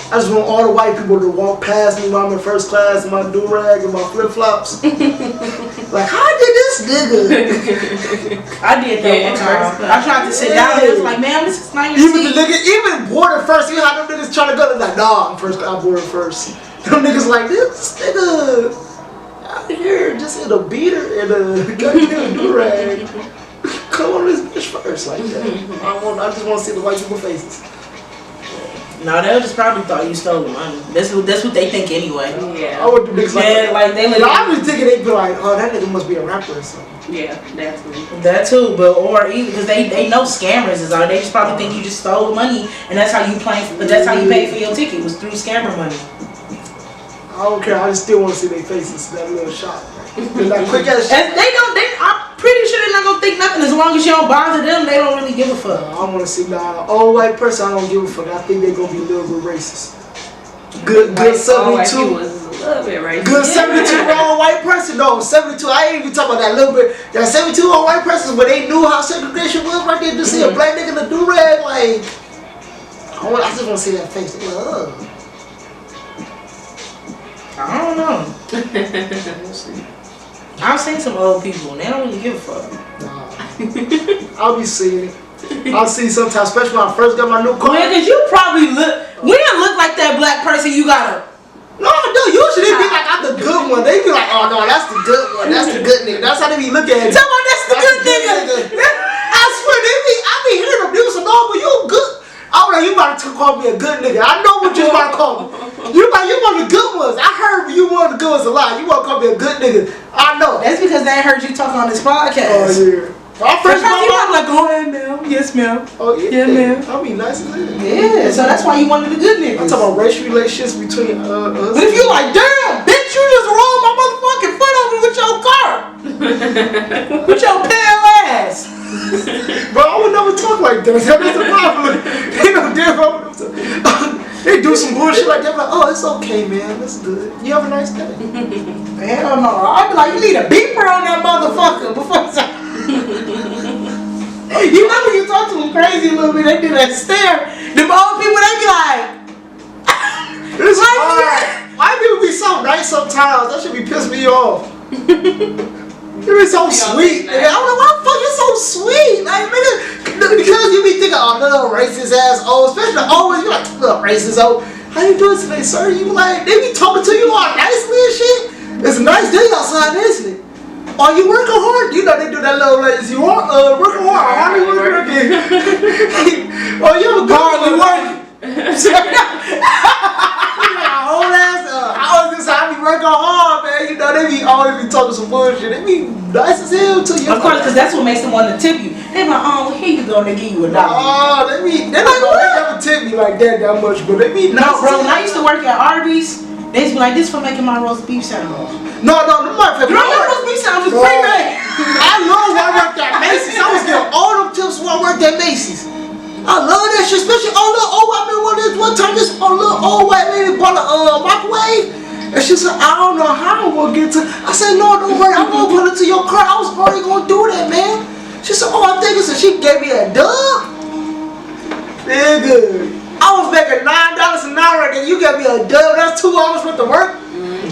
I just want all the white people to walk past me while I'm in first class in my do-rag and my flip-flops. Like, how did this nigga? I did that one time. I tried to sit down and it was like, man, this is not your Even the seat. nigga, even boarded first. You know how them niggas trying to go? They're like, nah, I'm first. I'm boarded first. Them niggas like this nigga out here just in a beater and a goddamn do-rag. Come on this bitch first like that. I just want to see the white people faces. No, they just probably thought you stole the money. That's what they think anyway. Yeah. I would do niggas Man, like they No, I was thinking they'd be like, oh, that nigga must be a rapper or something. Yeah, that's me. that too, but or even because they know scammers is out. They just probably think you just stole the money and that's how you that's how you paid for your ticket was through scammer money. I don't care. I just still want to see their faces. That little shot. That quick ass shit. And I'm pretty sure they're not gonna think nothing as long as you don't bother them. They don't really give a fuck. I want to see now. Old white person, I don't give a fuck. I think they're gonna be a little bit racist. Good 72. Was a little bit racist. Good 72-year-old white person. No, 72. I ain't even talking about that little bit. That 72-year-old white person, but they knew how segregation was right there. To see a black nigga in a do-rag, like, I just want to see that face. Like, ugh. I don't know. We'll see. I've seen some old people and they don't really give a fuck. Nah. I'll be seeing it. I'll see sometimes, especially when I first got my new car. Man, cause you probably we don't look like that black person you gotta. No, I do. Usually it be like at the good one. They be like, oh no, that's the good one. That's the good nigga. That's how they be looking at it. Tell me that's the good nigga. I swear, I be hearing them. They was like, no, but you good. I'm like, you about to call me a good nigga. I know what you about to call me. You one of the good ones. I heard you one of the good ones a lot. You want to call me a good nigga. I know. That's because they heard you talk on this podcast. Oh, yeah. First time you was like, go ahead, ma'am. Yes, ma'am. Oh, yeah. Yeah, ma'am. I'll be nice as hell. Yeah, so that's why you wanted the good niggas. I'm talking about racial relationships between us. But if you like, damn, bitch, you just rolled my motherfucking foot over with your car. With your pale ass. Bro, I would never talk like that. That's the problem. They know damn. They do some bullshit like that. I'm like, oh, it's okay, man. That's good. You have a nice day. Hell no. I'd be like, you need a beeper on that motherfucker before you know when you talk to them crazy a little bit, they do that stare. Them old people, they be like, it's hard. Why people be so nice sometimes? That should be pissing me off. You be so sweet. Nigga. I'm like, why the fuck you so sweet? Like, nigga, because you be thinking, oh, little racist ass old, especially always, you like, little racist old. How you doing today, sir? You like, they be talking to you all nicely and shit. It's a nice day outside, isn't it? Are you working hard? You know they do that little ladies. You are working hard. How are you working? Oh, you have a hardly working. Whole ass. I be working hard, man. You know they be always be talking some bullshit. They be nice as hell to you. Of course, because that's what makes them want to tip you. They be like, oh, here you go, they give you $1. Oh, they never tip me like that much, but they be nice. No, bro. When I used to work at Arby's, they used to be like, this for making my roast beef sandwich. No, my favorite. Bro, your roast beef sandwich was pre-made. I love when I worked at Macy's. I was getting all them tips when I worked at Macy's. I love that shit, especially all the old white man. One time, this little old white lady bought a microwave, and she said, I don't know how I'm gonna get to. I said, no, don't worry, I'm gonna put it to your car. I was already gonna do that, man. She said, oh, I think it's. She gave me a dub. Nigga, I was making $9 an hour, and you gave me a dub. That's 2 hours worth of work.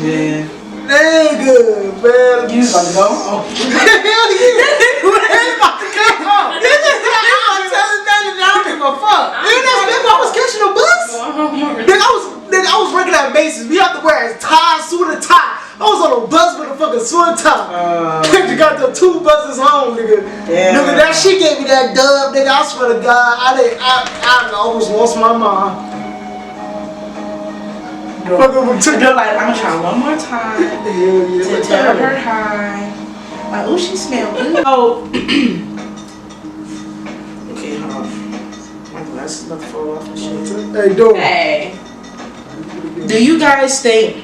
Yeah. Nigga, man. You was about to go home. Hell yeah. We're about to go home. I was catching a bus. Nigga, I was working at Macy's. We have to wear a tie, suit, and tie. I was on a bus with a fucking suit and tie. You got the 2 buses home, nigga. Yeah. Nigga, that shit gave me that dub, nigga. I swear to God, I almost lost my mind. They're like, I'm gonna try one more time to tell her hi. Like, oh, she smells good. Oh. Okay, hold on. My glasses about to fall off and shit. Hey, dude. Hey. Do you guys think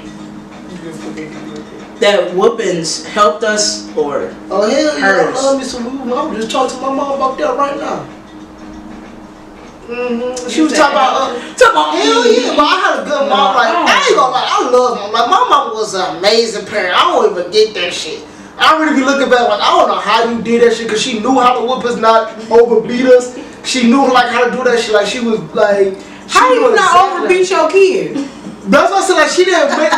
that whoopings helped us or oh hell yeah, hurt us? I love me some movement. I'm just talking to my mom about that right now. She was talking about hell yeah, but I had a good mom. Like I ain't gonna lie, I love her. Like my mom was an amazing parent. I don't even get that shit. I really be looking back like I don't know how you did that shit because she knew how to whoop us, not overbeat us. She knew like how to do that shit. Like she was like, how you not overbeat your kid? That's why I said like she didn't whip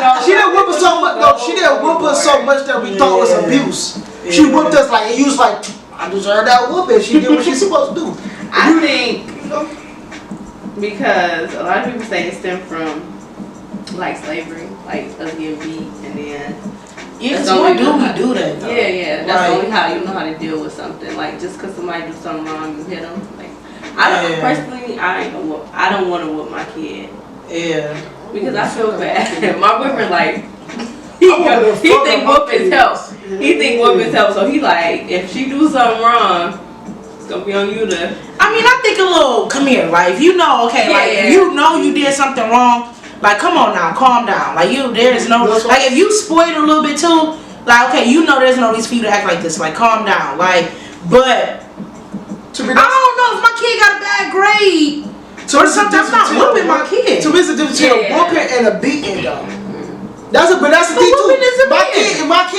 us so much. No, she didn't whip us so much that we thought it was abuse. She whipped us like, and you was like, I deserve that whooping. She did what she's supposed to do. I think because a lot of people say it stemmed from like slavery, like us getting beat, and then yeah, so we do that. Though. Yeah, that's only how you know how to deal with something. Like just because somebody do something wrong, you hit them. Like I don't personally, I don't want to whoop my kid. Yeah. Because I feel bad. My boyfriend like he think whoopings help. He think whoopings help. So he like if she do something wrong, it's gonna be on you to. I mean, I think a little. Come here, like if you know, okay, like if you know you did something wrong, like come on now, calm down. Like there's no like if you spoiled a little bit too, like okay, you know there's no reason for you to act like this. Like calm down, like but. I don't know if my kid got a bad grade. Or something, I'm not whooping my kid. So it's the difference between a whooping and a beating, though. That's the thing too. If my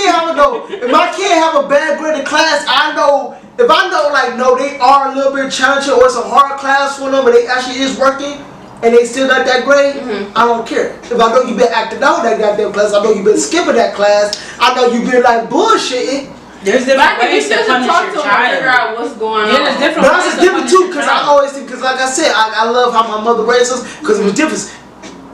kid have a bad grade in class, I know. If I know, like, no, they are a little bit challenging, or it's a hard class for them, but they actually is working, and they still got that grade, I don't care. If I know you been acting out that goddamn class, I know you been skipping that class, I know you been like bullshitting. There's different ways to punish your child. Figure out what's going on. There's different ways to different too, because I always think, because like I said, I love how my mother raised us, because it was different.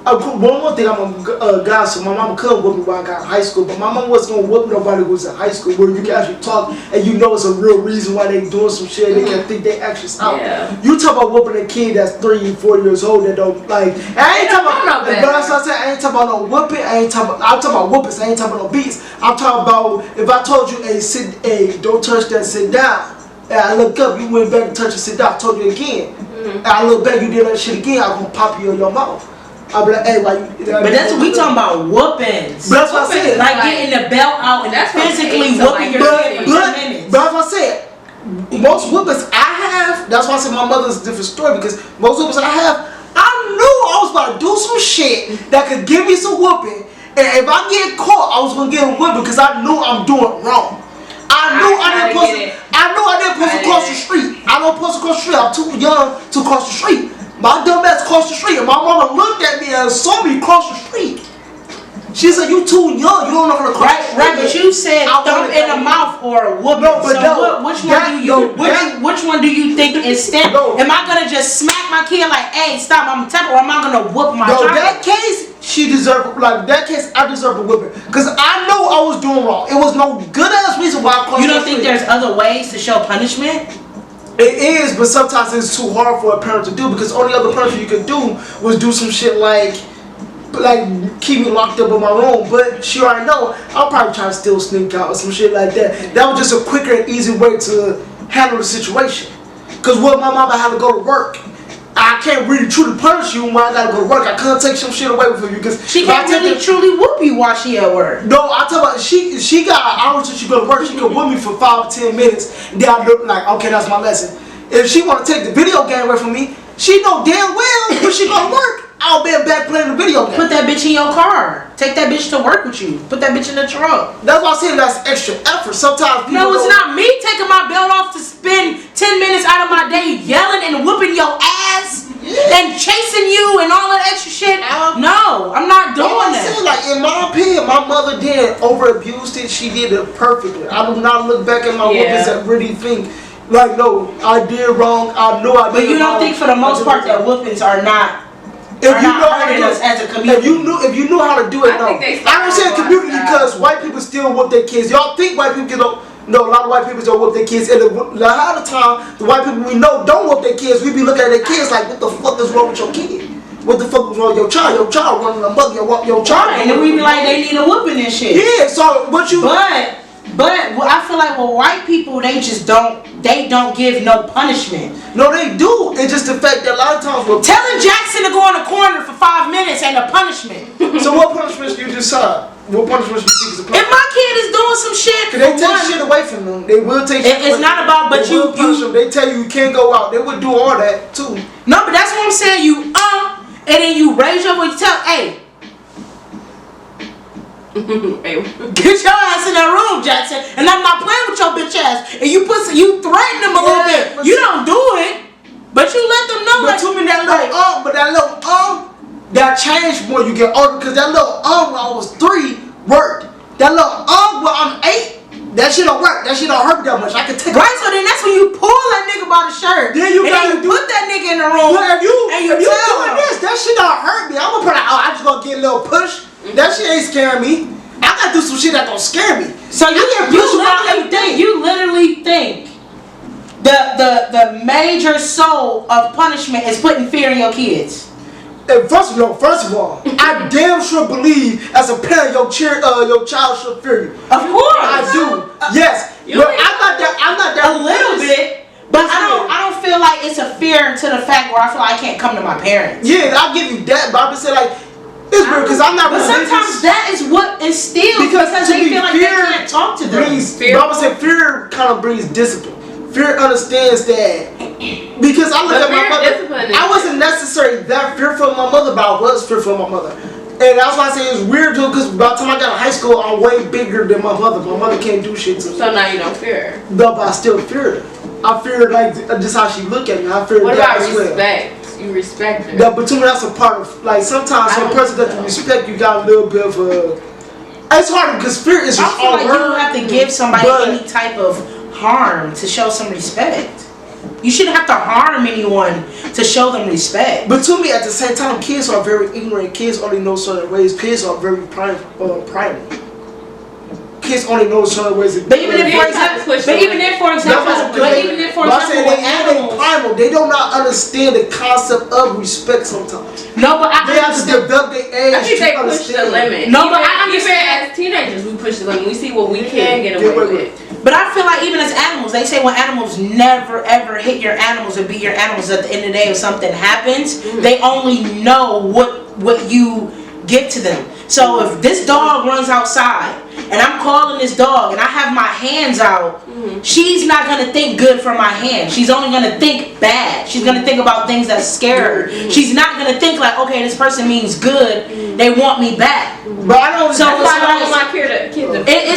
One more thing, I'm a guy, so my mama couldn't whoop me while I got in high school, but my mama wasn't gonna whoop nobody who was in high school where you can actually talk and you know it's a real reason why they doing some shit. They can't think they actually out. Yeah. You talk about whooping a kid that's 3, 4 years old that don't like. I ain't talking about. But that's what I said. I ain't talking about no whooping. I'm talking about whoopings. I ain't talking about no beats. I'm talking about if I told you, hey, don't touch that, sit down. And I look up, you went back and touch and sit down. I told you again. And I look back, you did that shit again. I'm gonna pop you in your mouth. I'll be like, hey, why you? But that's what we talking about, whoopings. But that's what I said. Like getting the belt out and that's physically whooping your kid for 10 minutes. But that's what I said. Most whoopings I have, that's why I said my mother's a different story, because most whoopings I have, I knew I was about to do some shit that could give me some whooping. And if I get caught, I was gonna get a whooping because I knew I'm doing wrong. I knew I didn't supposed to cross the street. I don't supposed to cross the street. I'm too young to cross the street. My dumb ass crossed the street, and my mama looked at me and saw me cross the street. She said, "You too young. You don't know how to cross the street." Right, but you said thump in the mouth or whooping. No, but which one do you think is step? Am I gonna just smack my kid like, "Hey, stop! I'm a temper," or am I gonna whoop my child? That case, she deserved that case. I deserved a whipping because I know I was doing wrong. It was no good ass reason why I crossed. You don't think there's other ways to show punishment? It is, but sometimes it's too hard for a parent to do because only other punishment you could do was do some shit like keep me locked up in my room. But she already know I'll probably try to still sneak out or some shit like that. That was just a quicker and easy way to handle the situation. Cause what my mama had to go to work. I can't really truly punish you when I gotta go to work. I can't take some shit away from you because she can't really truly whoop you while she at work. No, I tell about she got an hour till she go to work. She can whoop me for 5-10 minutes. And then I look like, okay, that's my lesson. If she want to take the video game away from me, she know damn well when she go to work, I'll be back playing the video game. Put that bitch in your car. Take that bitch to work with you. Put that bitch in the truck. That's why I'm saying that's extra effort. Sometimes people no, it's not me taking my belt off to spend 10 minutes out of my day yelling and whooping your ass and chasing you and all that extra shit. No, I'm not doing that. Saying, like, in my opinion, my mother did over-abused it. She did it perfectly. I do not look back at my whoopings and really think, like, no, I did wrong. I know I did wrong. But you don't think for the most part that whoopings are not hurting us as a community? If you knew how to do it, no. I understand community because white people still whoop their kids. Y'all think white people don't? No, a lot of white people don't whoop their kids. And a lot of the time, the white people we know don't whoop their kids. We be looking at their kids like, what the fuck is wrong with your kid? What the fuck is wrong with your child? Your child running amok your child. Right, and then we be like, they need a whooping and shit. Yeah, so what you... But I feel like with white people, they don't give no punishment. No, they do. It's just the fact that a lot of times telling Jackson to go in the corner for 5 minutes ain't a punishment. So what punishments do you decide? What punishments do you think is a punishment? If my kid is doing some shit, they take shit away from them. They will take shit away. It's not about, but they will punish them. They tell you can't go out. They would do all that too. No, but that's what I'm saying. You and then you raise your voice, tell, hey. Get your ass in that room, Jackson, and I'm not playing with your bitch ass. And you threaten them a little bit. You don't do it, but you let them know. But to me, that little that changed when you get older, because that little when I was 3 worked. That little when I'm 8, that shit don't work. That shit don't hurt that much. I can take right. So then that's when you pull that nigga by the shirt. Then you put that nigga in the room. But if you doing this, that shit don't hurt me. I'm gonna put out. I just gonna get a little push. That shit ain't scaring me. I gotta do some shit that gonna scare me. So you literally think the major soul of punishment is putting fear in your kids. And first of all, I damn sure believe as a parent your child should fear you. Of course, I do. Yes, but I'm not that. A little bit, but I don't feel like it's a fear to the fact where I feel like I can't come to my parents. Yeah, I'll give you that, but I'm just saying like. It's weird because I'm not. But sometimes that is what instills because they feel like they can't talk to them. But I say fear kind of brings discipline. Fear understands that because I look at my mother. I wasn't necessarily that fearful of my mother, but I was fearful of my mother, and that's why I say it's weird too. Because by the time I got to high school, I'm way bigger than my mother. My mother can't do shit to me. So now you don't fear her. No, but I still fear her. I fear like just how she look at me. I fear what that about as well. Respect? You respect her. Yeah, but to me that's a part of like sometimes some person that you respect you got a little bit of a. It's hard because fear is just all like you don't have to give somebody any type of harm to show some respect. You shouldn't have to harm anyone to show them respect. But to me, at the same time, kids are very ignorant. Kids only know certain ways. Kids are very primal. Kids only know certain ways. But even if, for example, primal, they do not understand the concept of respect sometimes. No, but they have to develop their age. I think they push the limit. No, but I understand. As teenagers, we push the limit. We see what we can get away with. But I feel like even as animals, they say when animals never ever hit your animals or beat your animals, at the end of the day if something happens, they only know what you give to them. So if this dog runs outside and I'm calling this dog and I have my hands out, she's not going to think good from my hand. She's only going to think bad. She's going to think about things that scare her. She's not going to think like, okay, this person means good. They want me back. But I don't. So it's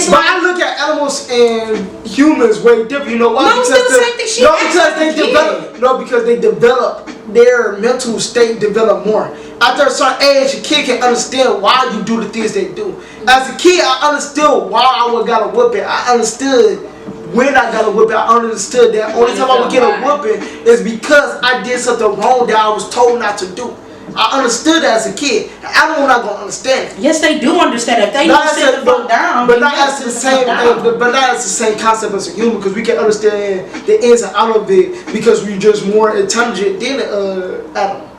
like I look at animals and humans way different. You know why? No, because they develop their mental state develop more. After a certain age, a kid can understand why you do the things they do. As a kid, I understood why I would got a whooping. I understood when I got a whooping. I understood that only time I would get a whooping is because I did something wrong that I was told not to do. I understood that as a kid. I'm not gonna understand it. Yes, they do understand it. If they don't sit the fuck down, but not as the same. But not as the same concept as a human, because we can understand the ins and out of it because we're just more intelligent than animal.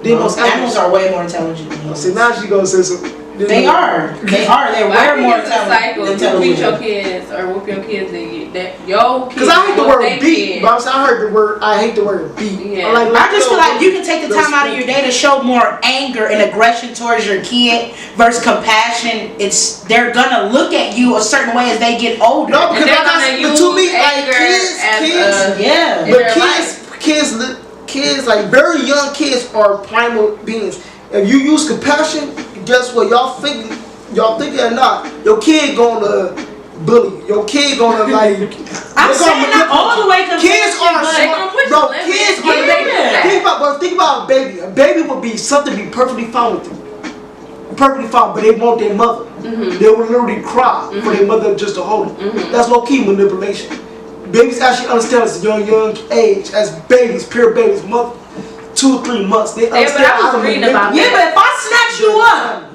Most animals are way more intelligent than humans. See, now she gonna say something. They are. They're way more intelligent. You beat your kids or whoop your kids, because I hate the word beat. But I heard the word. I hate the word beat. Yeah. I just feel like you can take the time out of your day to show more anger and aggression towards your kid versus compassion. They're gonna look at you a certain way as they get older. No, because but to me, like kids, like very young kids are primal beings. If you use compassion, guess what? Y'all think it or not, your kid gonna bully. Your kid gonna like. I'm saying not all the way. Kids are smart. No, kids are. Think about a baby. A baby would be something be perfectly fine with them. Perfectly fine, but they want their mother. They will literally cry for their mother just to hold them. That's low key manipulation. Babies actually understand at a young age, as babies, pure babies, 2 or 3 months. They understand how to manipulate. But if I snatch you up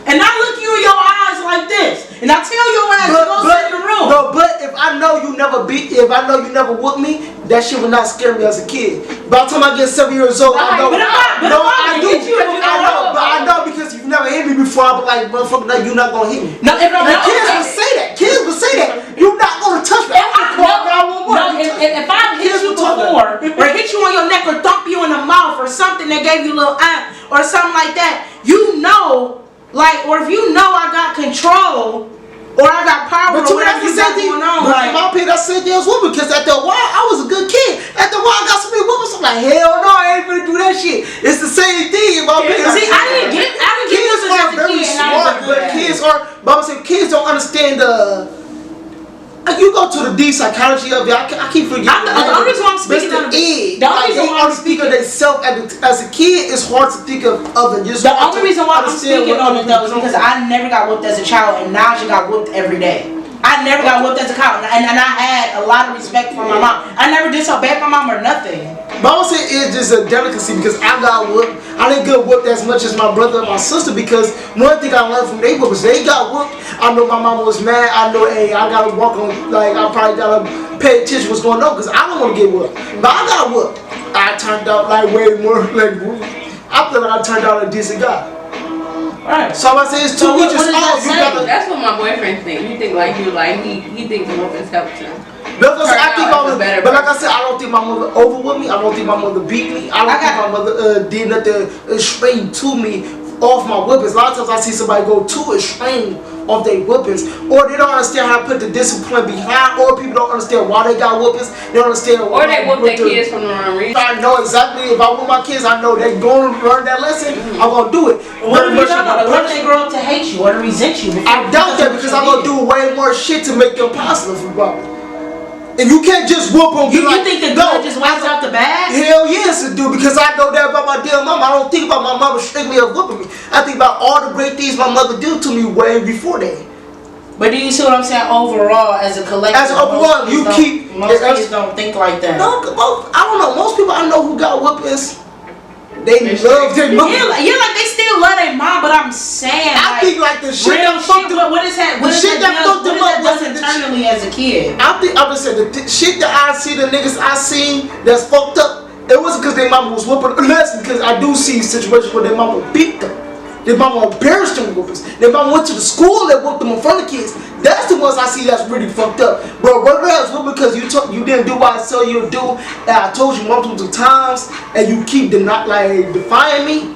and I look you in your eyes like this, and I tell your ass to go sit in the room. No, but if I know you never whooped me, that shit would not scare me as a kid. By the time I get 7 years old, I know. I know because you've never hit me before. I'll be like, motherfucker, no, you're not gonna hit me. Kids would say that. You're not gonna touch me. If I hit you before, or hit you on your neck, or thump you in the mouth, or something that gave you a little or something like that, you know, like, or if you know I got control. Or I got power, but or whatever you got going on. But in my opinion, I said yes woman because after a while I was a good kid. After a while I got so many women, so I'm like, hell no, I ain't gonna do that shit. It's the same thing in my opinion. See, I didn't get kids are very smart, but kids don't understand the. You go to the deep psychology of it. I keep forgetting. The only reason I'm speaking on they only speak of themselves as a kid. It's hard to think of other. The only reason why I'm speaking on it though is because I never got whooped as a child, and now she got whooped every day. I never got whooped as a child, and I had a lot of respect for my mom. I never disobeyed my mom or nothing. But I would say it's just a delicacy because I got whooped. I didn't get whooped as much as my brother and my sister because one thing I learned from they whoopers, they got whooped. I know my mama was mad. I know, hey, I gotta walk on, like, I probably gotta pay attention what's going on because I don't want to get whooped. But I got whooped. I turned out like way more, like, I feel like I turned out a decent guy. Right. So I say it's 2 inches off. That's what my boyfriend thinks. You think like you, like he thinks the whoopings helped him. But like I said, I don't think my mother overwhelmed me. I don't think my mother beat me. I don't think my mother did nothing extreme to me off my whippings. A lot of times I see somebody go too extreme off their whippings, or they don't understand how to put the discipline behind, or people don't understand why they got whippings. They don't understand. Or they whoop their kids from the wrong reason. I know exactly. If I whoop my kids, I know they're going to learn that lesson. I'm gonna do it. What if they grow up to hate you or to resent you? I doubt that because I'm gonna do way more shit to make them positive about it. And you can't just whoop them. You think the good just wipes out the bad? Hell yes it do, because I know that about my dear mama. I don't think about my mama strictly of whooping me. I think about all the great things my mother did to me way before that. But do you see what I'm saying? Overall, as a collective, most kids don't think like that. No, I don't know. Most people I know who got whoopings, they love their mom. Yeah, like they still love their mom. But I'm saying, I think like the shit that fucked them. What is that? What is that does internally as a kid? I think I'm just saying the shit that I see, the niggas I seen that's fucked up. It wasn't because their mama was whooping. Unless because I do see situations where their mama beat them. Their mama embarrassed them with whoopings. Their mama went to the school that whooped them in front of kids. That's the ones I see that's really fucked up. But whether that's because you didn't do what I tell you to do, and I told you multiple times, and you keep defying me,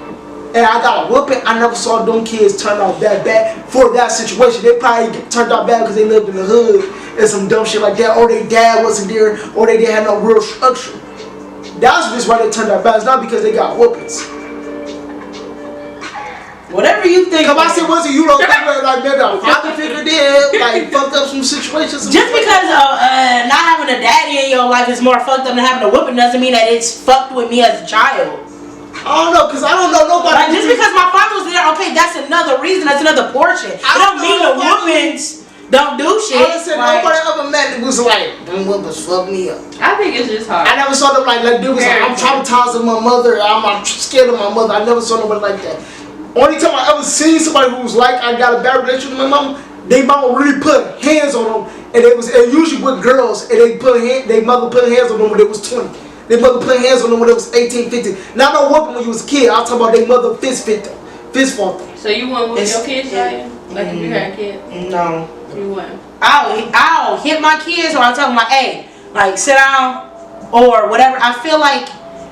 and I got a whooping, I never saw them kids turn out that bad for that situation. They probably turned out bad because they lived in the hood and some dumb shit like that, or their dad wasn't there, or they didn't have no real structure. That's just why they turned out bad. It's not because they got whoopings. Whatever you think. Come I said, wasn't you don't think like maybe a father figure did like fucked up some situations? Just because not having a daddy in your life is more fucked up than having a whooping doesn't mean that it's fucked with me as a child. I don't know, cause I don't know nobody. Like, just because my father was there, okay, that's another reason. That's another portion. It don't mean the whoopings don't do shit. I said nobody ever met it was like them whoopings fuck me up. I think it's just hard. I never saw them like dude was like I'm traumatized of my mother. I'm scared of my mother. I never saw nobody like that. Only time I ever seen somebody who was like I got a bad relationship with my mama, they mama really put hands on them, and it was usually with girls, and they mother put hands on them when they was 20. Their mother put hands on them when they was 18, 15. Not no whooping when you was a kid. I'm talking about their mother fist fought them. So you wouldn't whoop your kids, right? Like if you had a kid? No. You wouldn't. I'll hit my kids, or I'll tell them like, hey, like sit down, or whatever. I feel like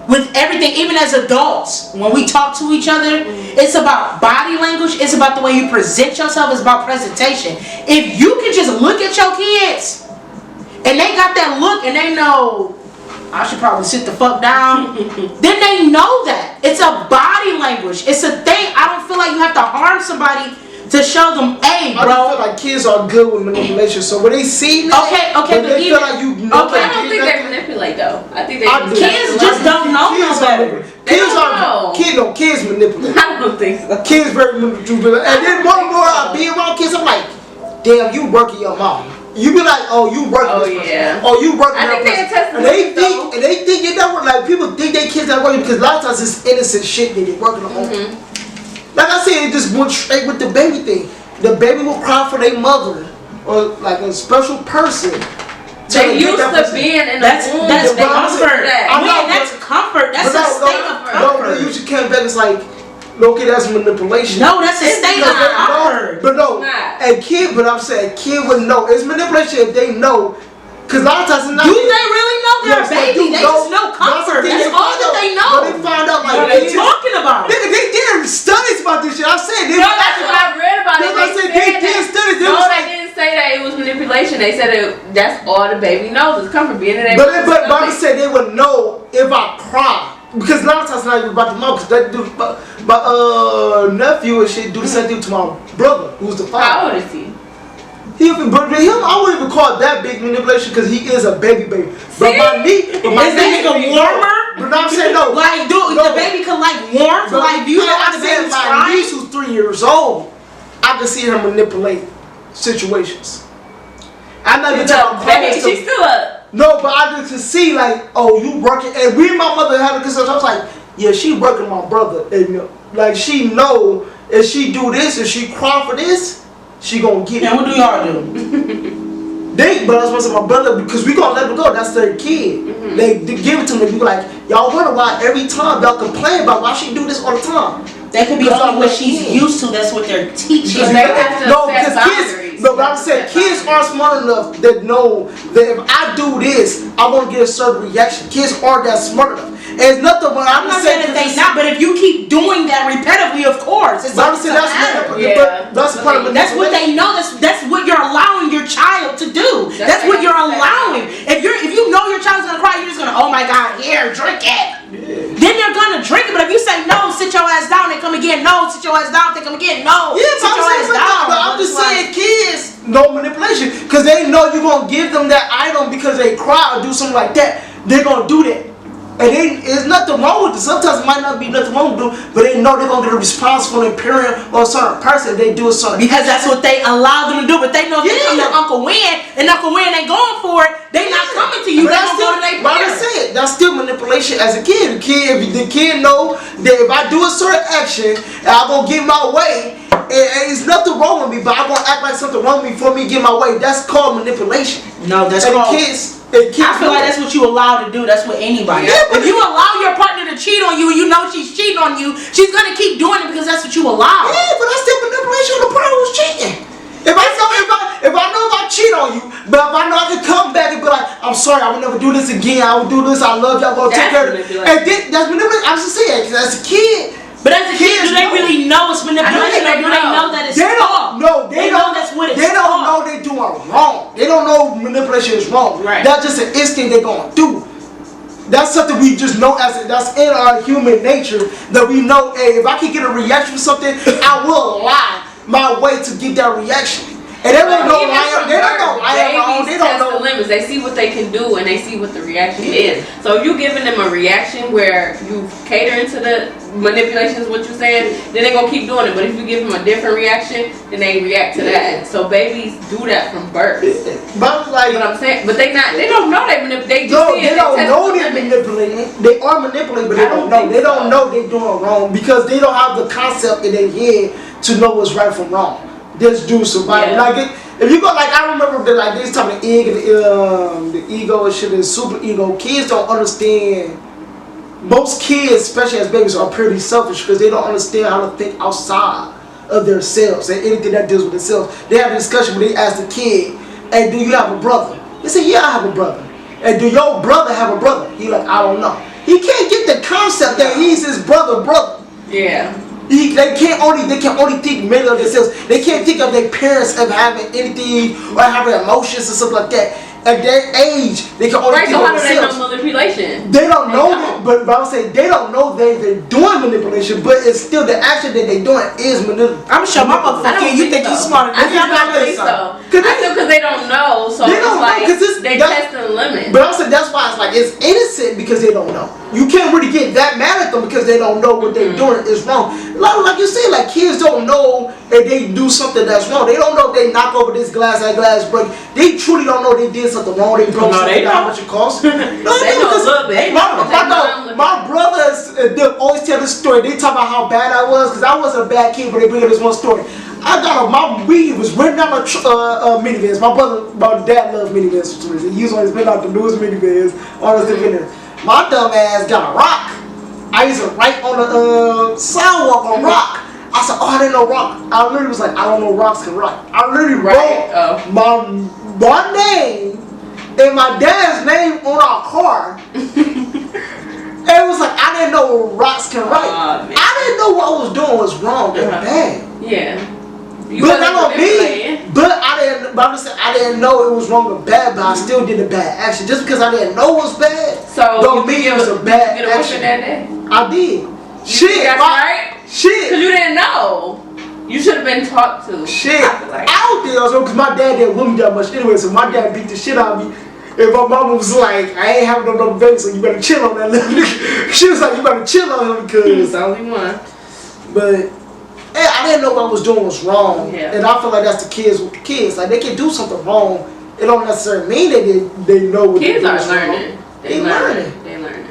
with everything, even as adults, when we talk to each other, it's about body language, it's about the way you present yourself, it's about presentation. If you can just look at your kids, and they got that look, and they know, I should probably sit the fuck down, then they know that. It's a body language. It's a thing. I don't feel like you have to harm somebody to show them, hey, bro. I just feel like kids are good with manipulation. So when they see that, okay, but they feel like you know. I don't think they manipulate though. I think they kids just don't know no better. Kids manipulate. I don't think so. Kids very manipulative. And then more and more I be around kids, I'm like, damn, you working your mom. You be like, oh, you working this person. Oh, you working that person. And they think you know what, like people think they kids are working because a lot of times it's innocent shit that they're working on. Like I said, it just went straight with the baby thing. The baby will cry for their mother or like a special person. They used to being in the womb. That's comfort. That's comfort. That's a state of comfort. No, you should come back. It's like, okay, that's manipulation. No, that's a state of comfort. But no, a kid. But I'm saying, a kid would know. It's manipulation if they know. Because a lot of times, do they really know their baby? They just know comfort. That's all that they know. But they find out like what are you talking about? They did studies about this shit. I said no, that's what I read about it. They did studies. No, they didn't say that it was manipulation. They said that's all the baby knows is comfort. Being in that. But Bobby said they would know if I cry. Because a lot of times not even about the mom. Because that dude, my nephew and shit do the same thing to my brother, who's the father. How old is he? But him, I wouldn't even call it that big manipulation because he is a baby. But my knee, is that nigga warmer? But I'm saying no. Like, dude, the baby could like warm for like you know how the baby's my crying. niece who's 3 years old, I can see her manipulate situations. I'm not even talking about she's still up. No, but I just see like, oh, you working, and we and my mother had a discussion. I was like, yeah, she working my brother, and like she know if she do this, if she cry for this. She gonna get it. And what do y'all do? But I was supposed to my brother because we gonna let them go. That's their kid. They give it to me. Be like, y'all wonder why every time y'all complain about why she do this all the time. That could be only what she's used to. That's what they're teaching. No, because kids. But I said kids are smart enough that know that if I do this, I want to get a certain reaction. Kids aren't that smart enough. And it's nothing when I'm not saying that they not, but if you keep doing that repetitively, of course, it's that's part of it. That's what they know. That's what you're allowing your child to do. That's what you're allowing. If you know your child's gonna cry, you're just gonna, oh my God, here, drink it. Yeah. Then they're gonna drink it. But if you say no, sit your ass down, they come again. No, sit your ass down, they come again. No, sit your ass down. But I'm just saying, kids, no manipulation, because they know you're gonna give them that item because they cry or do something like that. They're gonna do that. And there's nothing wrong with it. Sometimes it might not be nothing wrong with it, but they know they're gonna get a response from their parent or a certain person if they do a certain because that's what they allow them to do. But they know if they come to Uncle Win and Uncle Win ain't going for it, they not coming to you. They gonna go to their parents. That's still manipulation as a kid. If the kid know that if I do a certain action and I'm gonna get my way, and it's nothing wrong with me, but I'm gonna act like something wrong with me for me to get my way. That's called manipulation. No, that's called. I feel like that's what you allow to do. That's what anybody. Yeah, if you allow your partner to cheat on you and you know she's cheating on you, she's gonna keep doing it because that's what you allow. Yeah, but that's still manipulation on the partner who's cheating. If I cheat on you, but if I know I can come back and be like, I'm sorry, I will never do this again. I will do this. I love you. I'm gonna take care of it. And that's manipulation. I'm just saying, because as a kid. But as a kid, do they really know it's manipulation, or do they know that it's wrong? No, they know that's what it's. They don't know they're doing wrong. They don't know manipulation is wrong. Right. That's just an instinct they're gonna do. That's something we just know that's in our human nature that we know. Hey, if I can get a reaction from something, I will lie my way to get that reaction. And they don't know lying. They don't know lying wrong. They don't know the limits. They see what they can do and they see what the reaction is. So if you giving them a reaction where you catering to the manipulation is what you're saying, then they're gonna keep doing it. But if you give them a different reaction, then they react to that. So babies do that from birth. But like what I'm saying, but they don't know they manipulate. They just they don't know they're manipulating. They are manipulating, but they don't know. They don't know they're doing wrong because they don't have the concept in their head to know what's right from wrong. This dude survived. Yeah. Like if you go, like I remember that, like this time the ego and shit is super ego. Kids don't understand. Most kids, especially as babies, are pretty selfish because they don't understand how to think outside of themselves and anything that deals with themselves. They have a discussion where they ask the kid, "Hey, do you have a brother?" They say, "Yeah, I have a brother." "And do your brother have a brother?" He like, "I don't know." He can't get the concept that he's his brother. Yeah. They can only think mainly of themselves. They can't think of their parents of having anything or having emotions and stuff like that. At their age, they can only think of themselves. So how do they know manipulation? They don't know that, but I would say they don't know they're doing manipulation, but it's still the action that they're doing is manipulation. I'm sure my motherfucker kid, you think you smarter than me. I don't think so. Because they don't know, so they don't it's like know, they testing the limit. But I said that's why it's like it's innocent because they don't know. You can't really get that mad at them because they don't know what they're doing is wrong. Like you say, like kids don't know if they do something that's wrong. They don't know if they knock over this glass, that glass break. They truly don't know they did something wrong. They broke something, how much it costs. No, they know a little bit. My brothers they always tell this story. They talk about how bad I was because I wasn't a bad kid, but they bring up this one story. My weed was running down minivans. My dad loves minivans for some reason. He was always been out the newest minivans, all this different there. My dumb ass got a rock. I used to write on the sidewalk on rock. I said, "Oh, I didn't know rock." I literally was like, "I don't know rocks can write." I literally wrote my name and my dad's name on our car. And it was like I didn't know rocks can write. I didn't know what I was doing was wrong and bad. Yeah. But not on me. But I didn't know it was wrong or bad, but I still did a bad action. Just because I didn't know it was bad, so don't mean it was a bad action. That day? I did. Shit. That's right. Shit. Because you didn't know. You should have been taught to. Shit. I don't think I was wrong because my dad didn't whip me that much anyway, so my dad beat the shit out of me. And my mama was like, "I ain't having no baby, so you better chill on that little nigga." She was like, "You better chill on him because." He was the only one. But I didn't know what I was doing was wrong. Yeah. And I feel like that's the kids with kids. Like they can do something wrong. It don't necessarily mean that they know what kids they're are learning. Wrong. They learning. They learning.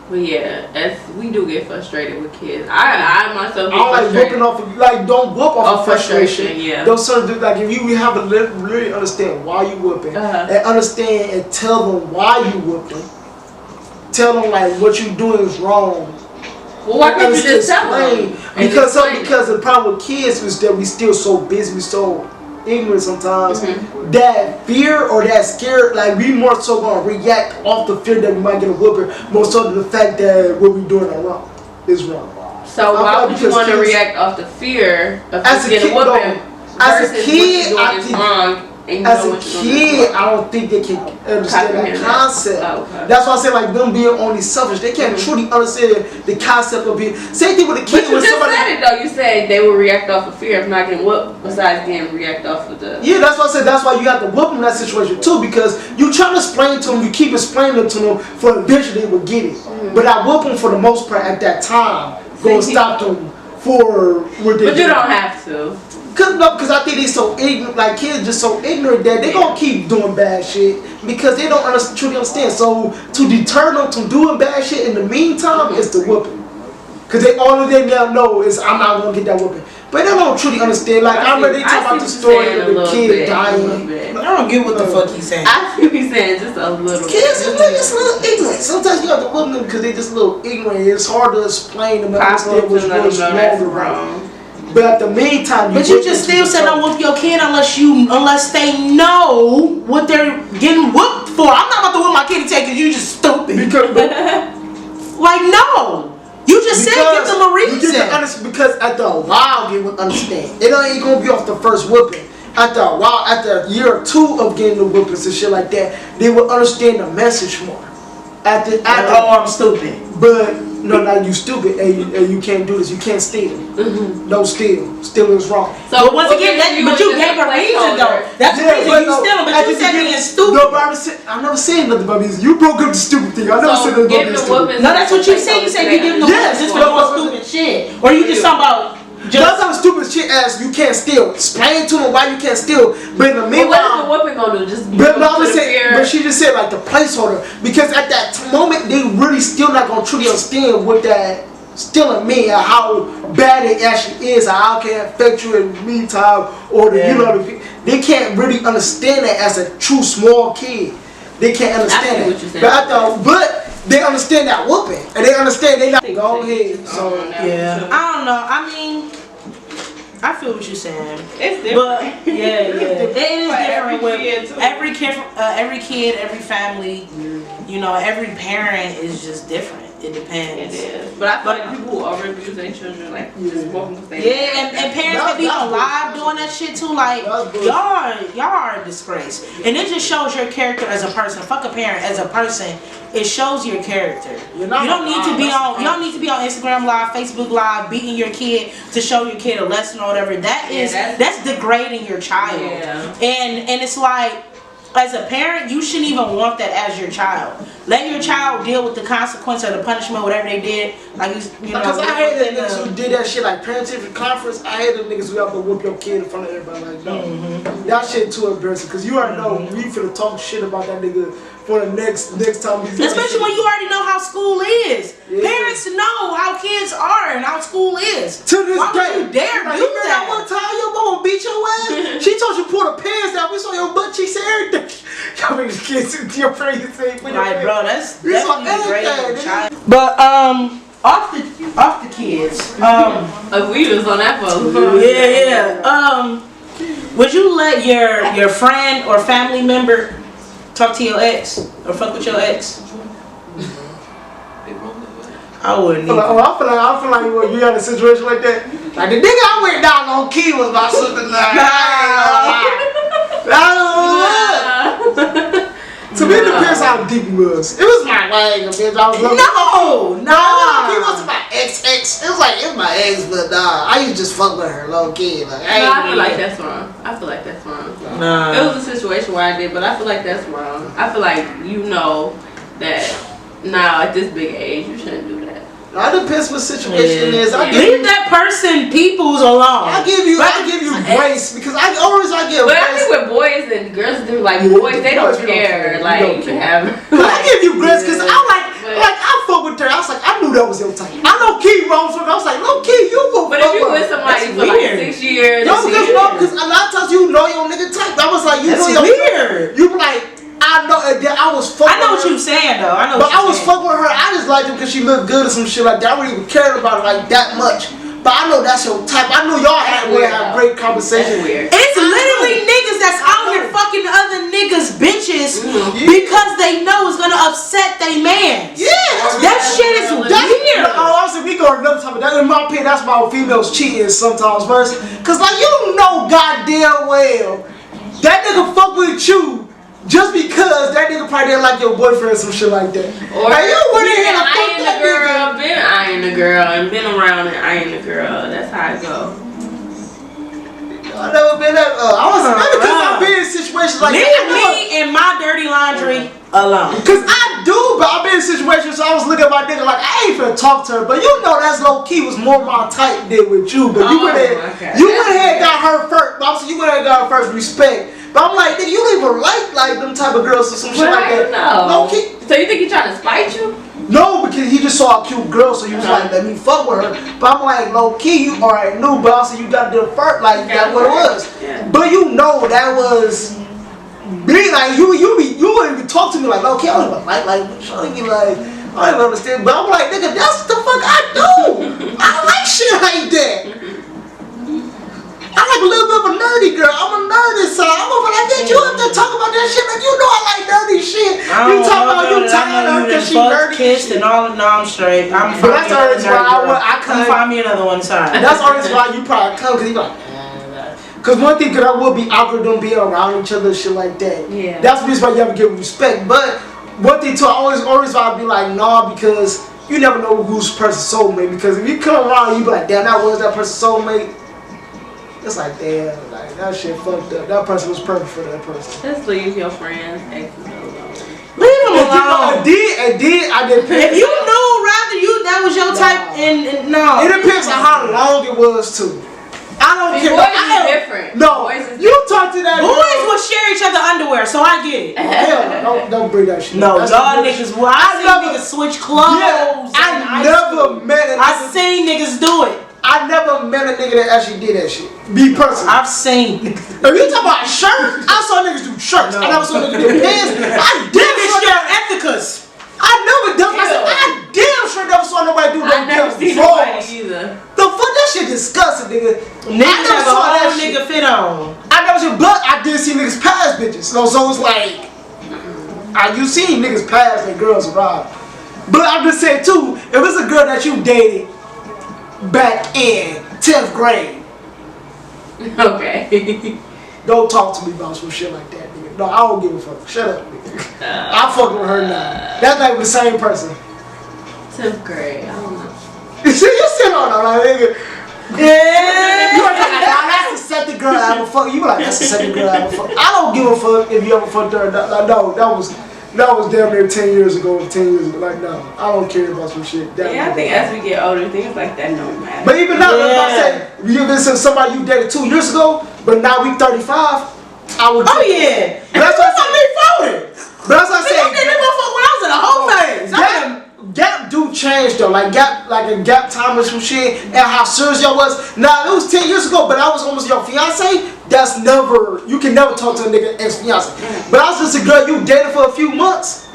But yeah, we do get frustrated with kids. I myself get frustrated. Like whooping off, don't whoop off of frustration. Yeah. Don't certain like if you have to really understand why you whooping and understand and tell them why you whooping. Tell them like what you doing is wrong. Well, why can't you just tell them? Because the problem with kids is that we still so busy, we so ignorant sometimes. That fear or that scare, like we more so gonna react off the fear that we might get a whooping, more so than the fact that what we doing is wrong. So why would you want to react off the fear of just getting a whooping versus what you're doing is wrong And as a kid, I don't think they can understand that concept. Oh, okay. That's why I say like them being only selfish. They can't truly understand the concept of being. Same thing with a kid. But you just said it though. You said they will react off of fear of not getting whooped. Besides getting react off of the. Yeah, that's why I said that's why you have to whoop them in that situation too, because you try to explain to them, you keep explaining it to them, for eventually they will get it. But I whoop them for the most part at that time. Go stop them for what they. But you don't have to. Because I think they so ignorant, like kids just so ignorant that they gonna keep doing bad shit because they don't truly understand. So to deter them from doing bad shit in the meantime is the whooping. Because all of them now know is I'm not gonna get that whooping. But they don't truly understand. Like I remember they talk about the story of the kid dying. I don't get what the fuck he's saying. I feel he's saying just a little. Kids are just a little ignorant. Sometimes you have to whoop them because they just a little ignorant. It's hard to explain them and understand what's wrong. But at the meantime, you just still said don't whoop your kid unless they know what they're getting whooped for. I'm not about to whoop my kid and take it. You just stupid. Like no, you just said give them a reason. Because after a while they would understand. It ain't gonna be off the first whooping. After a while, after a year or two of getting the whoopings and shit like that, they will understand the message more. After I'm stupid. But no, not you stupid, and you can't do this. You can't steal. Don't steal. Stealing is wrong. So but once again, but you gave a reason though. That's the reason you stealing. But you said being stupid. No, but I never said nothing about me. You broke up the stupid thing. I never said nothing about being stupid. No, that's what you said. You said you giving the whoopings just for doing stupid shit, or you just talking about. That's how stupid shit as you can't steal. Explain to them why you can't steal. But in the meanwhile, what is the whooping gonna do? Just but she just said like the placeholder, because at that moment they really still not gonna truly understand what that stealing mean, and how bad it actually is, and how it can affect you in the meantime, or the, you know, they can't really understand that as a true small kid. They can't understand that. But they understand that whooping, and they understand they not go ahead. So yeah, I don't know. I mean, I feel what you're saying. It's different. But yeah, it is different with every kid, every family. You know, every parent is just different. It depends. It is. But I feel like people who overabuse their children, like just walking the same. Yeah, and parents that be on live doing that shit too. Like y'all are a disgrace, and it just shows your character as a person. Fuck a parent, as a person. It shows your character. You don't need to be on. You don't need to be on Instagram Live, Facebook Live, beating your kid to show your kid a lesson or whatever. That's degrading your child. Yeah. And it's like, as a parent, you shouldn't even want that as your child. Let your child deal with the consequence or the punishment, whatever they did. Like you know. Because I hate the niggas who did that shit, like parent-teacher conference. I hate the niggas who have to whoop your kid in front of everybody. Like no, that shit too embarrassing. Because you already know we finna talk shit about that nigga for the next time. Especially when you already know how school is. Yeah. Parents know how kids are and how school is. To this Why day, would you dare do that? One time your mama beat your ass. She told you pull the pants down. We saw your butt cheeks and everything. Y'all make the kids into your parents say, right, bro. That's definitely great child. But off the kids. We was on that phone. Yeah. Would you let your friend or family member talk to your ex or fuck with your ex? I wouldn't. I feel like when you got a situation like that, like the nigga I went down on key was my sister. To me, it depends how deep he was. It was my leg, bitch. I was no. He wasn't my ex. It was like it was my ex, but I used to just fuck with her low key. Like I feel like that's wrong. Nah. It was a situation where I did, but I feel like that's wrong. I feel like you know that now at this big age you shouldn't do that. It depends what situation it is. Leave that person peoples alone. I give you grace because I give But grace. I think with boys and girls do boys they don't care. Like you have. I give you grace because I fuck with her. I was like, I knew that was your type. I know Key wrong, so I was like, no Key, you will. But if you with somebody for like 6 years, because a lot of times you know your nigga type. I was like, you know your weird. You be like. I know, I was fucking. I know what you're saying though. But I was fucking with her. I just liked her because she looked good or some shit like that. I wouldn't even care about it like that much. But I know that's your type. I know y'all have great conversation. It's literally niggas that's out here fucking other niggas bitches because they know it's gonna upset they man. Yeah, that shit is weird. Honestly, we go another time. That, in my opinion, that's why females cheating sometimes, first. Cause like you know goddamn well. that nigga fuck with you just because that nigga probably didn't like your boyfriend or some shit like that. Or like, you went in here and fucked eyeing that the girl, nigga. been eyeing the girl, and been around and eyeing the girl. That's how it go. I never been that. I was maybe because I've been in situations like Leave that. me and my dirty laundry alone. Cause I do, but I've been in situations so I was looking at my nigga like I ain't finna talk to her, but you know that's low key was more my type than with you. But you went ahead, you went ahead and got her first. But obviously you went ahead and got her first respect. But I'm like, nigga, you don't even like them type of girls or some shit like that. No. Low key. So you think he trying to spite you? No, because he just saw a cute girl, so he was like, let me fuck with her. But I'm like, low key, you already knew, but also you got to first, like that's what it was. Yeah. But you know that was being like you wouldn't even talk to me like, okay, I don't even like showing you like I don't understand. But I'm like, nigga, that's the fuck I do. I like shit like that. I like a little bit of a nerdy girl. I'm a nerdy, so I'm gonna like, get you up there talk about that shit. Like, you know I like nerdy shit. You talk about you tired of her because she nerdy kissed and all. No, I'm straight. But that's the reason why I come find me another one side. That's the reason why you probably come because you like. Cause one thing, cause I would be awkward them being around each other, shit like that. Yeah. That's the reason why you have to give respect. But one thing too, I always I'd be like, nah, because you never know who's person's soulmate. Because if you come around, you be like, damn, that was that person's soulmate. It's like, damn, like that shit fucked up. That person was perfect for that person. Just leave your friends, exes alone. Leave them alone. I did. If you knew rather that was your type, and no. It depends on how long it was too. I don't care. Boys is different. No, you talk to that. Boys will share each other underwear, so I get it. Hell, don't bring that shit. No, y'all niggas. Well, I seen niggas switch clothes. Yeah, I never met a nigga. I seen niggas do it. I never met a nigga that actually did that shit. Be personal. I've seen. If you talking about shirts, I saw niggas do shirts. I never saw niggas do pants. I Niggas share ethicas. I never done. I damn sure never saw nobody do I never seen nobody either. The fuck, that shit disgusting, nigga. Niggas I never have saw a that whole shit. nigga fit on. I never seen, but I did see niggas pass bitches. So it's like, you seen niggas pass and girls around. But I'm just saying too, if it's a girl that you dated back in 10th grade, Okay. don't talk to me about some shit like that, nigga. No, I don't give a fuck. Shut up, nigga. I'm fucking with her now. That's not even the same person. 10th grade. I don't know. You see, you sit on her, like, nigga. Yeah. You like, nah, that's the second girl I ever fuck. You be like, that's the second girl I ever fuck. I don't give a fuck if you ever fucked her. Like, no, that was damn near 10 years ago. 10 years ago. Like, no, I don't care about some shit. Yeah, I think as we get older, things like that don't matter. But even now, like I said, if you listen to somebody you dated 2 years ago, but now we 35, I would. Oh yeah. But that's what I me said. But that's what I said. I did that motherfucker when I was in the whole phase. Gap do change though, like a gap time or some shit, and how serious y'all was. Now it was 10 years ago, but I was almost your fiance. That's never, you can never talk to a nigga ex-fiance. But I was just a girl you dated for a few months,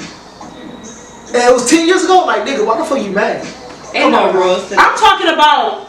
and it was 10 years ago. Like, nigga, why the fuck you mad? Ain't no rules. I'm talking about.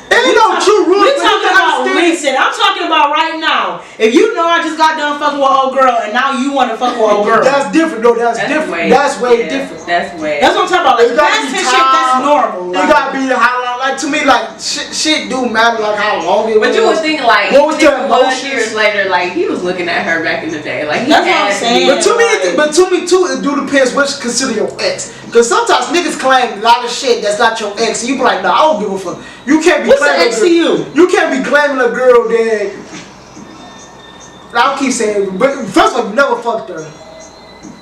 Ain't no true rules. We're talking about recent. I'm talking about right now. If you know I just got done fucking with old girl and now you want to fuck with old girl. That's different, though. That's different. That's way different. That's way. That's what I'm talking about. Like, past 10 shit, that's normal. It gotta be how long. Like, to me, like, shit do matter, like how long it was. But you would think, like, what was the emotions? years later, like, he was looking at her back in the day. Like, he that's what I'm saying. But to me, too, it do depends what you consider your ex. Because sometimes niggas claim a lot of shit that's not your ex. And you be like, nah, I don't give a fuck. You can't be What's claiming the ex to you? You can't be claiming a girl that. I'll keep saying, but first of all, you never fucked her.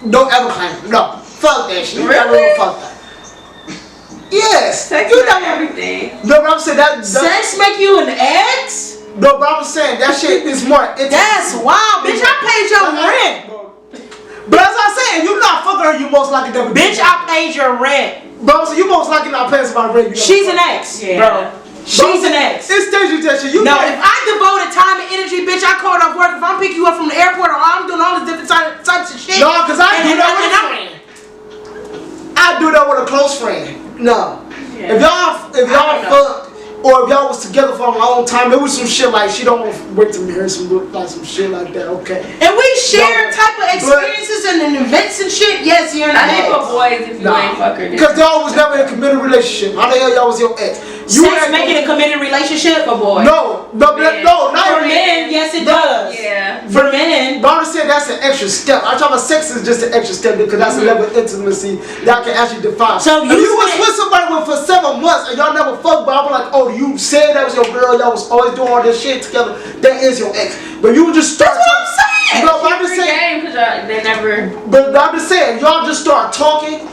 Don't ever claim her. No. Fuck that shit. You never fucked her. Yes. Sex you not never, everything. No, but I'm saying that. Sex make you an ex? No, but I'm saying that shit is more intimate. That's wild, bitch. I paid your rent. But as I said, if you not fucking her, you most likely never. Bitch, I paid your rent. Bro, so you most likely not paying somebody rent. She's an ex, bro. She's an ex. It's dangerous that shit. No, if I devoted time and energy, bitch, I called off work. If I'm picking you up from the airport or I'm doing all these different types of shit. No, because I do that with a friend. I do that with a close friend. No. Yeah. If y'all fucked or if y'all was together for a long time, it was some shit like she don't want to wait to marry some shit like that. Okay. And we share type of experiences and events and shit. Yes, you're an I think ex. for boys, if you ain't fucker, because y'all was never in a committed relationship. How the hell y'all was your ex? Sex making a committed relationship for boys. No, not for men. Yes, it does. Yeah. For men, But I'm just saying that's an extra step. I'm talking about sex is just an extra step because that's a level of intimacy that I can actually define. So if you was with somebody for 7 months and y'all never fucked, but I'm like, oh, you said that was your girl, y'all was always doing all this shit together. That is your ex. But you just start. That's what I'm saying. No, but I'm just saying. They never. But I'm just saying, y'all just start talking.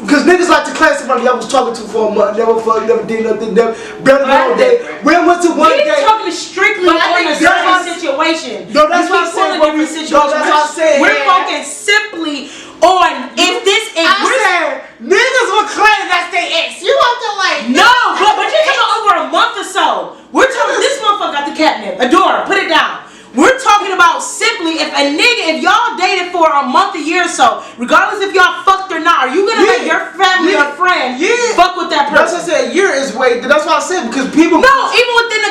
Because niggas like to claim somebody y'all was talking to for a month, never fucked, never did nothing, never better than all day. We went to one day. We're talking strictly on a certain situation. No, that's what I'm saying. No, that's what I'm saying. We're focusing simply on if this is. I said niggas will claim that's their ex. You want to like no, but you're talking about over a month or so. We're talking. This motherfucker got the catnip. Adora, put it down. We're talking about simply if y'all dated for a month, a year or so, regardless if y'all fucked or not, are you gonna let your family or friend fuck with that person? That's what I said. A year is way. That's what I said because people. No, even within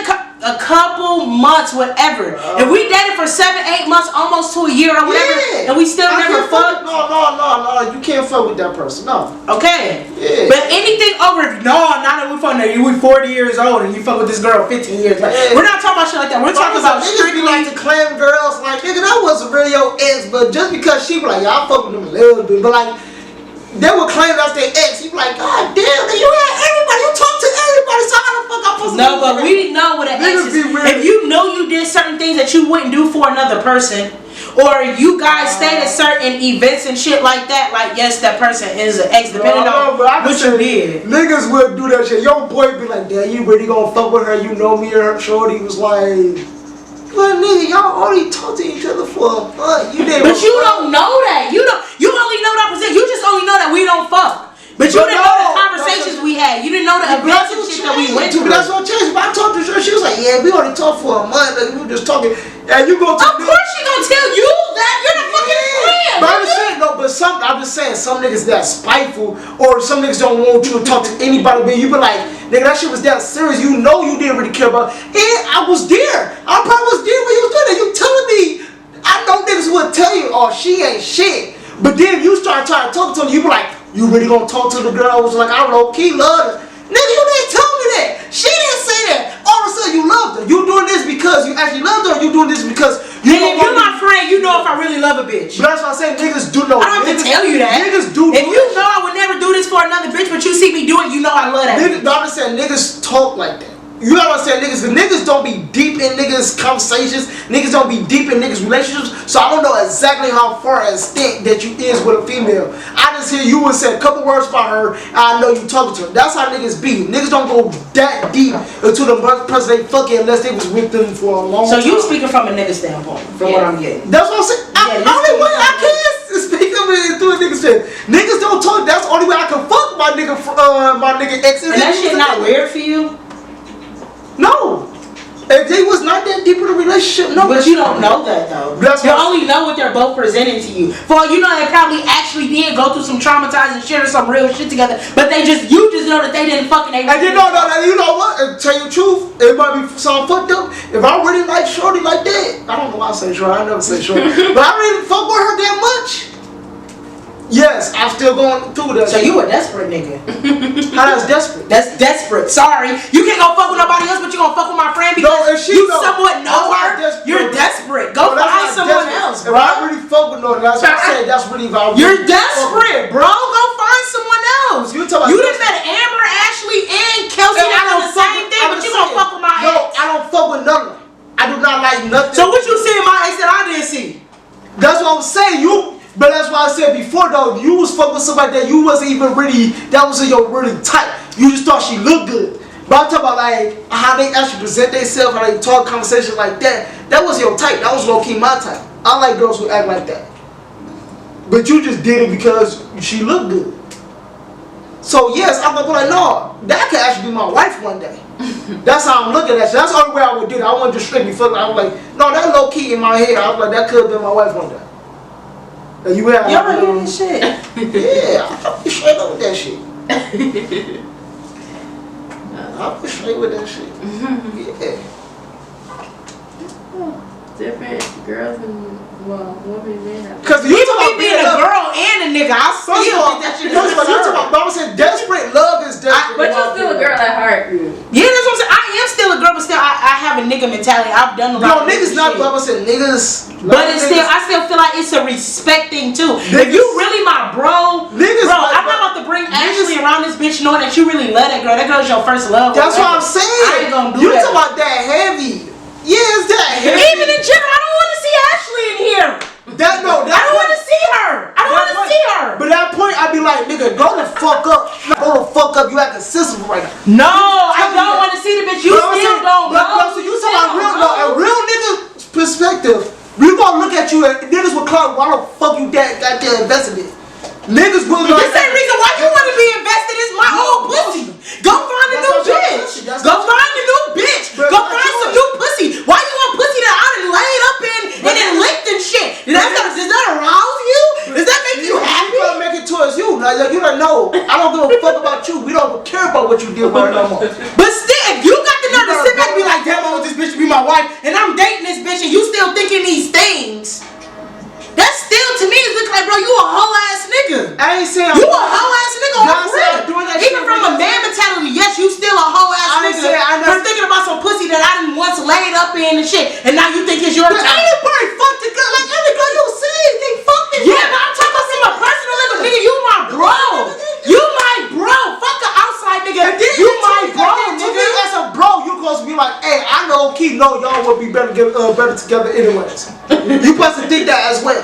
a couple months, whatever. If we dated for 7, 8 months, almost to a year or whatever, and we still never fucked. No. You can't fuck with that person. No. Okay. Yeah. But anything over not that we fucking you 40 years old and you fuck with this girl 15 years. Like, we're not talking about shit like that. We're talking about strictly like to claim girls like nigga that wasn't really your ex, but just because she be like y'all fuck with them a little bit, but like they would claim that's their ex. You be like, God damn, you had everybody, you talk to everybody, so how the fuck I'm supposed to no, but we know what an ex is. If you know you did certain things that you wouldn't do for another person, or you guys stayed at certain events and shit like that, like yes, that person is an ex, depending on what you did. Niggas would do that shit. Your boy be like, damn, you really gonna fuck with her? You know me or her? Shorty was like, but nigga, y'all already talked to each other for a month. You didn't. But you don't know that. You only know that percent. You just only know that we don't fuck. But you didn't know the conversations we had. You didn't know the events and shit that we went to. That's what changed. But I talked to her. She was like, yeah, we already talked for a month. Like, we were just talking. And you go to. Of course she gonna tell you that. You're the fucking friend. But I'm just saying, no, but I'm just saying, some niggas that spiteful, or some niggas don't want you to talk to anybody, but you be like, nigga, that shit was that serious. You know you didn't really care about it. And I was there. I probably was there when you was doing that. You telling me, I know niggas would tell you, oh, she ain't shit. But then you start trying to talk to her, you be like, you really gonna talk to the girl? I was like, I low-key love her. Nigga, you didn't tell me that. She didn't say that. All of a sudden you loved her. You doing this because you actually loved her, or you doing this because you and if you're my friend, you know if I really love a bitch. But that's what I'm saying, niggas do know. I don't have to tell you that. Niggas do. If you know I would never do this for another bitch, but you see me do it, you know I love that bitch. No, I'm just saying, niggas talk like that. You know what I'm saying, niggas? Because niggas don't be deep in niggas' conversations. Niggas don't be deep in niggas' relationships. So I don't know exactly how far and extent that you is with a female. I just hear you would say a couple words about her, and I know you talking to her. That's how niggas be. Niggas don't go that deep into the person they fucking unless they was with them for a long time. So you speaking from a nigga standpoint, from what I'm getting. That's what I'm saying. Only way I can speak of it through a nigga saying. Niggas don't talk. That's the only way I can fuck my nigga exes. And that shit not weird for you? No. If they was not that deep in a relationship, no. But you don't know that though. You only know what they're both presenting to you. For all you know, they probably actually did go through some traumatizing shit or some real shit together. But you just know that they didn't fucking. And you know what? Tell you the truth, it might be something fucked up. If I really like shorty like that, I don't know why I say shorty. I never say shorty, but I really fuck with her that much. Yes, I'm still going through that. So you a desperate nigga. How that's desperate? That's desperate. Sorry. You can't go fuck with nobody else, but you gonna fuck with my friend because you somewhat know her. You're desperate. Go find someone else, bro. If I really fuck with no, that's what I'm saying. That's really if I really You're desperate, bro. Go find someone else. You done met Amber, Ashley, and Kelsey. They done the same thing, but you gonna fuck with my ex. No, I don't fuck with none of them. I do not like nothing. So what you see in my ex that I didn't see? That's what I'm saying. But that's why I said before though, you was fucking with somebody that you wasn't even really, that wasn't your really type. You just thought she looked good. But I'm talking about like how they actually present themselves, how they talk conversations like that. That was your type. That was low key my type. I like girls who act like that. But you just did it because she looked good. So yes, I'm gonna be like, no, that could actually be my wife one day. That's how I'm looking at it. That's the only way I would do it. I wouldn't just strictly fuck. I was like, no, that low key in my head. I was like, that could have been my wife one day. And you have y'all hear this shit? Yeah, I'll be straight up with that shit. I'll be straight with that shit. Yeah. Different girls and women men have. Because you talking about being a girl girl and a nigga. I still think that shit is absurd. Mama said desperate love is desperate. But you're still a girl at heart. Yeah, that's what I'm saying. I am still a girl, but still I have a nigga mentality. I've done a lot of niggas not, shit. Mama said niggas. But it's still, I still feel like it's a respect thing too. If you really my bro, I'm not about to bring Ashley around this bitch knowing that you really love that girl. That girl's your first love. That's what I'm saying. I ain't gonna do you that. talking about that heavy? Yeah, it's that heavy. Even in general, I don't want to see Ashley in here. I don't want to see her. I don't want to see her. But at that point, I'd be like, nigga, go the fuck up. Go the fuck up. You acting sensible right now. No, I don't want to see the bitch. You still don't know. So you talking about a real nigga perspective. We gonna look at you and niggas will clout. Why the fuck you got there invested in? Niggas will. This ain't reason why you want to be invested in my old pussy. Go find a new bitch. Go find a new bitch. Go find some new pussy. Why you want pussy that I done laid up in and then licked and shit? Does that arouse you? Does that make you happy? You gotta make it towards you. Like, you don't know. I don't give a fuck about you. We don't care about what you did right no more. But still, if you got the nerve to sit back and be like, damn, I want this bitch to be my wife, and I'm dating this bitch, and you still thinking these things. That still to me is looking like, bro, you a whole ass nigga. I ain't saying you a whole ass nigga on doing that. Even from a man mentality, yes, you still a whole ass nigga. For thinking about some pussy that I done once laid up in and shit, and now you think it's your time. Anybody fuck the girl like every girl you see, they fuck me. Yeah, but I'm talking about some a personal level, nigga. You my bro. You my bro. Fuck the outside nigga. You my bro, nigga. As a bro, you supposed to be like, hey, I know, Keith, no, y'all would be better together anyways. You supposed to think that as well.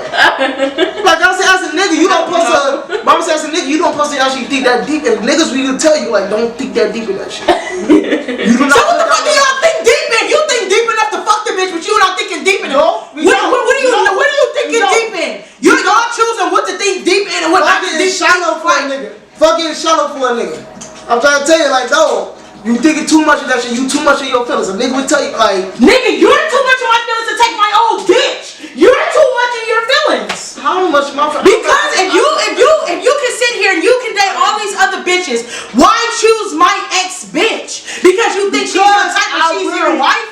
Like I said, as a nigga, you don't supposed to. Mama said, as a nigga, you don't supposed to actually think that deep. And niggas will tell you like, don't think that deep in that shit. You do not. So what the fuck do y'all think deep in? You think deep enough to fuck the bitch, but you're not thinking deep in. No. What are you thinking deep in? Y'all choosing what to think deep in and what not to think shallow for a nigga. Fucking shallow for a nigga. I'm trying to tell you, like, no. You thinking too much of that shit. You too much of your feelings. A nigga would tell you, like, nigga, you're too much of my feelings to take my old bitch. You're too much of your feelings. How much my feelings? Because if you can sit here and you can date all these other bitches, why choose my ex bitch? Because you think she's your type and she's your wife?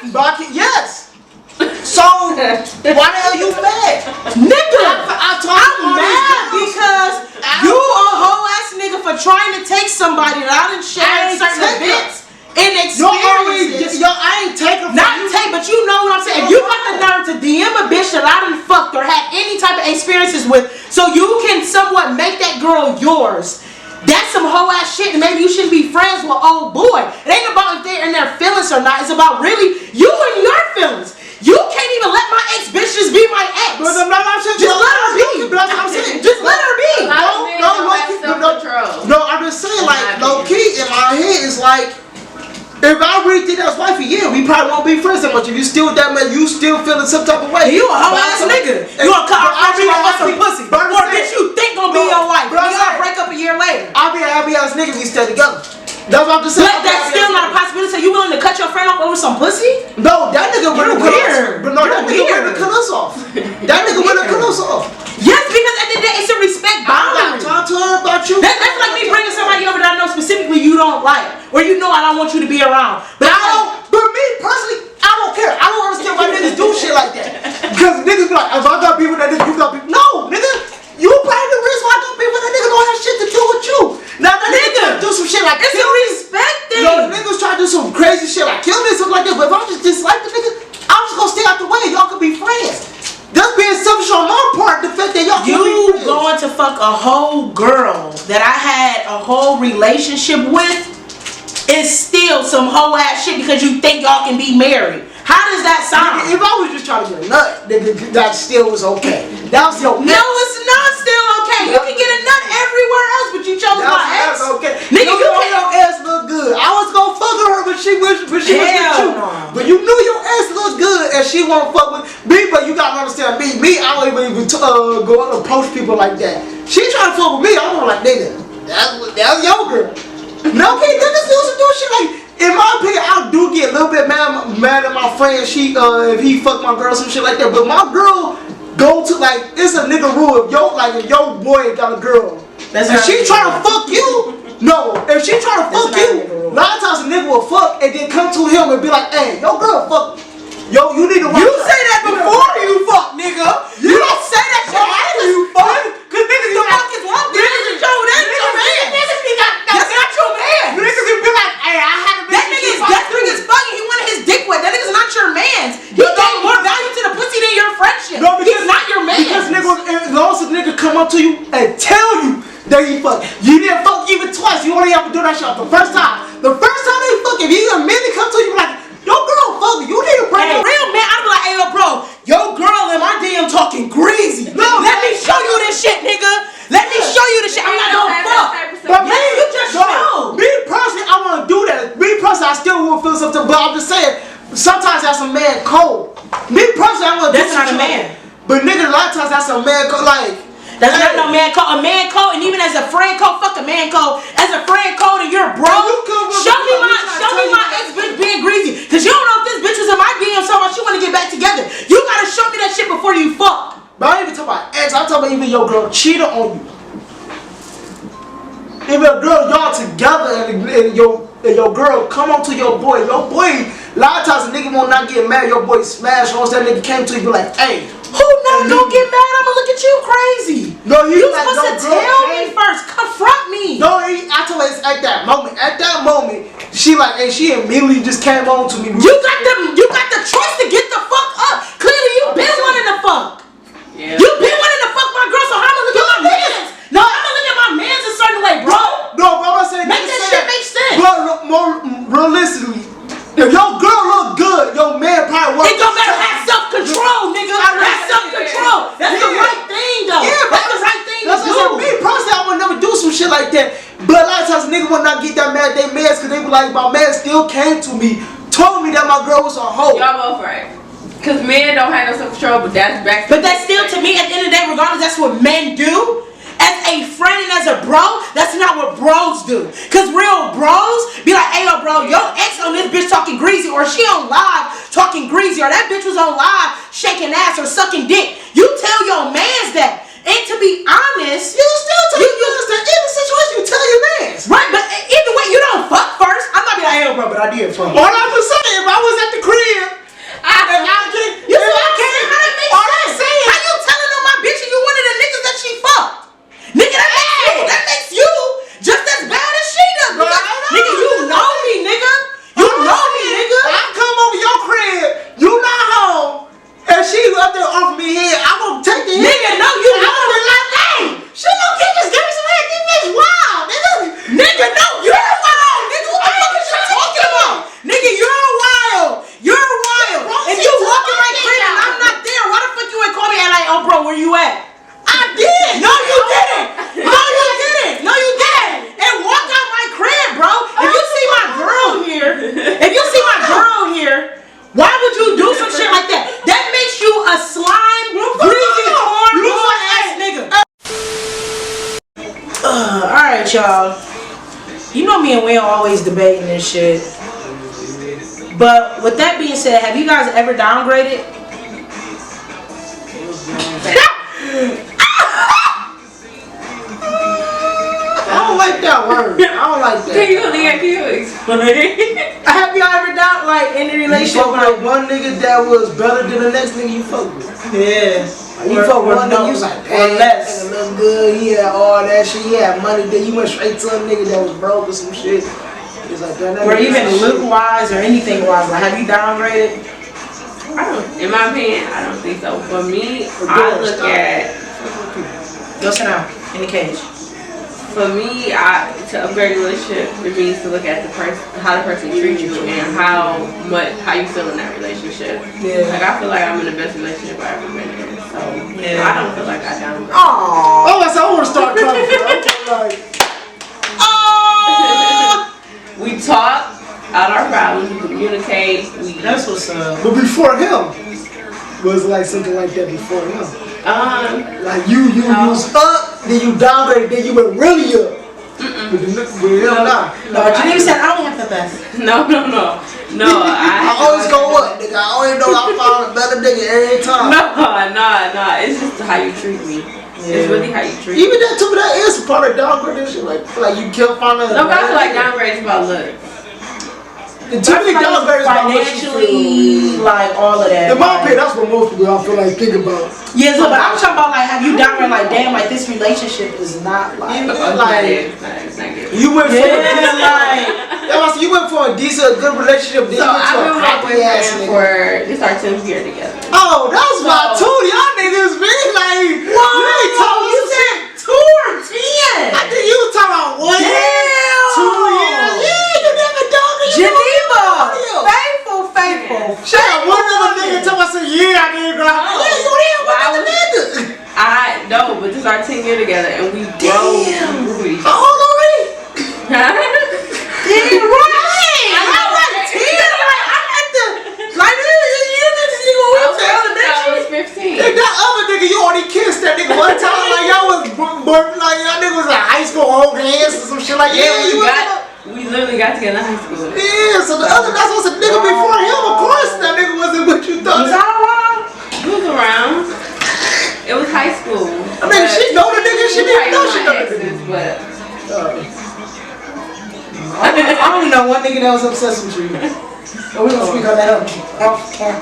Yes. So why the hell you mad, nigga? I'm mad because you a whole ass nigga for trying to take somebody that I done shared certain events and experiences. I ain't taking. Not take, but you know what I'm saying. If you got the nerve to DM a bitch that I done fucked or had any type of experiences with, so you can somewhat make that girl yours. That's some hoe ass shit, and maybe you shouldn't be friends with old boy. It ain't about if they're in their feelings or not. It's about really you and your feelings. You can't even let my ex bitch just be my ex. But I'm not saying just let her be. I'm saying just let her be. No, I'm just saying like low key in my head is like, if I really think that's wifey, yeah, we probably won't be friends that much. If you still with that man, you still feeling some type of way. You a hoe ass nigga. You gonna cut off me for some pussy. Or bitch you think gonna be your wife. You gonna break up a year later. I'll be a happy ass nigga if we stay together. That's what I'm just saying. But that's still not a possibility. So you willing to cut your friend off over some pussy? No, that nigga wouldn't cut us. But no, that nigga wouldn't cut us off. That nigga wouldn't cut us off. Yes, because at the end of the day, it's a respect boundary. Talk to her about you. That's like me bringing somebody over that I know specifically you don't like, or you know I don't want you to be around. But But me personally, I don't care. I don't understand why niggas do shit like that. Because niggas be like, if I got beef with that nigga, you got beef. No, nigga, you probably the reason why I got beef with that nigga don't have shit to do with you. Now that nigga do some shit like it's a respect thing. No, niggas try to do some crazy shit like kill me, something like that. But if I just dislike the nigga, I'm just gonna stay out the way. Y'all can be friends. That's being selfish on my part. The fact that y'all can be friends. Going to fuck a whole girl that I had a whole relationship with is still some whole ass shit because you think y'all can be married. How does that sound? If I was just trying to get a nut, that still was okay. That was your no, it's not still okay. You can get a nut everywhere else, but you chose my ex. That's okay. Nigga, you know your ass look good. I was gonna fuck her, but she was with you. But you knew your ass looked good, and she won't fuck with me. But you gotta understand me. I don't even go and approach people like that. She trying to fuck with me. I'm like, nigga, that's your girl. No, okay, niggas used to do shit like. In my opinion, I do get a little bit mad at my friend. If he fuck my girl, some shit like that. But my girl go to like it's a nigga rule. If your boy got a girl, and she trying to fuck you. No, if she trying to fuck you, a lot of times a nigga will fuck and then come to him and be like, hey, your girl fuck. Yo, you need to watch. You say that before you fuck, nigga. You don't say that shit after you fuck. Cause niggas don't come up to you and tell you that he fuck. You didn't fuck even twice. You only have to do that shit the first time. The first time they fuck, if you immediately come to you like, your girl fuck, you need to break Hey, real man, I'm like, hey, yo, bro, your girl in my DM talking greasy. No, let me show you this shit, nigga. Let me show you this shit. I'm not gonna fuck. But me, you just show. me personally, I want to do that. Me personally, I still will feel something, but I'm just saying, sometimes that's a man cold. Me personally, I want to do That's not a man. But nigga, a lot of times that's a man cold, like. That's not no man code. A man code, and even as a friend code, fuck a man code. As a friend code, and you're bro. Show me my ex bitch being greasy, cause you don't know if this bitch was in my DM so much. You want to get back together. You gotta show me that shit before you fuck. But I ain't even talking about ex. I'm talking about even your girl cheated on you. If your girl y'all together and your girl come on to your boy, a lot of times a nigga will not get mad. Your boy smash once that nigga came to you, be like, hey. Who not gonna get mad? I'ma look at you crazy. No, you like, supposed to tell me first. Confront me. No, I told her it's at that moment. At that moment, she like, and she immediately just came on to me. You got the choice to get the fuck up. Clearly, you been wanting to fuck. Yeah. You been wanting to fuck my girl, so I'ma look at my mans. No, I'ma look at my mans a certain way, bro. No, but I'm saying make that shit make sense. But more realistically, if your girl look good, your man probably work. It don't matter. Have self-control, nigga. Have self-control. That's the right thing, though. Yeah, that's the right thing to do. Me personally, I would never do some shit like that. But a lot of times, a nigga would not get that mad at their mans because they be like, my man still came to me, told me that my girl was a hoe. Y'all both right. Because men don't have no self-control, but that's back to. But that's still, to me, at the end of the day, regardless, that's what men do. As a friend and as a bro, that's not what bros do. Cause real bros be like, hey yo bro, your ex on this bitch talking greasy, or she on live talking greasy, or that bitch was on live shaking ass or sucking dick. You tell your mans that. And to be honest, you still tell your mans that. In the situation, you tell your mans. Right, but either way, you don't fuck first. I'm not be like, hey yo bro, but I did fuck. All I'm just saying, if I was at the crib, you still can't. How that makes sense? How you telling on my bitch and you one of the niggas that she fucked? Nigga, that makes you just as bad as she does. Nigga, you know me, nigga. You know me, nigga. I come over your crib, you not home, and she up there offering me head, I'm gonna take the head. Nigga, no, you know me like, hey, she don't get just give me some head. This bitch wild, nigga. Nigga, no, you're wild, nigga. What the fuck is you talking about? Nigga, you're wild. You're wild. If you walk in my crib and I'm not there, why the fuck you ain't call me and like, oh bro, where you at? I did. No, you didn't. No, you didn't. No, you didn't. And walk out my crib, bro. If you see my girl here, why would you do some shit like that? That makes you a slime, greasy, cornball ass nigga. Alright, y'all. You know me and Wayne always debating this shit. But with that being said, have you guys ever downgraded? I don't like that word. I don't like that. Can you explain? Have y'all ever down in a relationship? You fuck with one nigga that was better than the next nigga you fuck with. Yeah. You fuck with one nigga, you was like, damn, nigga look good, he had all that shit, he had money, then you went straight to a nigga that was broke or some shit. It's like that. Or even look-wise or anything-wise, like, have you downgraded? In my opinion, I don't think so. For me, I look at. Go sit down in the cage. For me, to upgrade a relationship, it means to look at the person, how the person treats you, and how you feel in that relationship. Yeah. Like I feel like I'm in the best relationship I've ever been in, so yeah. I don't feel like I downgraded. Aww. Oh, so I want to start coming. Okay, like. We talk out our problems, we communicate. That's what's up. But before him, was like something like that before him. Like you was up, then you downgraded, then you went really up. But him not. No, Janine said I don't have the best. No. I always go up, nigga. I always know I found a better nigga every time. No. It's just how you treat me. Yeah. It's really how you treat me. Even that too, that is part of downgrading shit. Like you kept finding. No, but I feel like downgrade is about looks. Typically, downgrade is about financially, like all of that. In my opinion, that's what most people I feel like think about. Yeah, so, but I'm talking about like, have you downgraded like, damn, like this relationship is not like. You went for you went for a decent, good relationship. Then so you went to a crappy ass nigga. This our 10th year together. Oh, that's why I told y'all niggas, man. Like, you ain't told me some shit. year together, and we grew. How old are we? Damn right. I'm like 10. Like I'm at the like you just nigga I with the other was bitch. 15. If that other nigga, you already kissed that nigga one time, like y'all was like y'all nigga was in high school, hold hands or some shit like We literally got together in high school. Yeah, so the other guy was a nigga before him. Of course, that nigga wasn't what you thought. Was I around? He was around. It was high school. I mean, she know the nigga. She didn't know she know the nigga. But I only know one nigga that was obsessed with you. But we gonna speak on that off camera.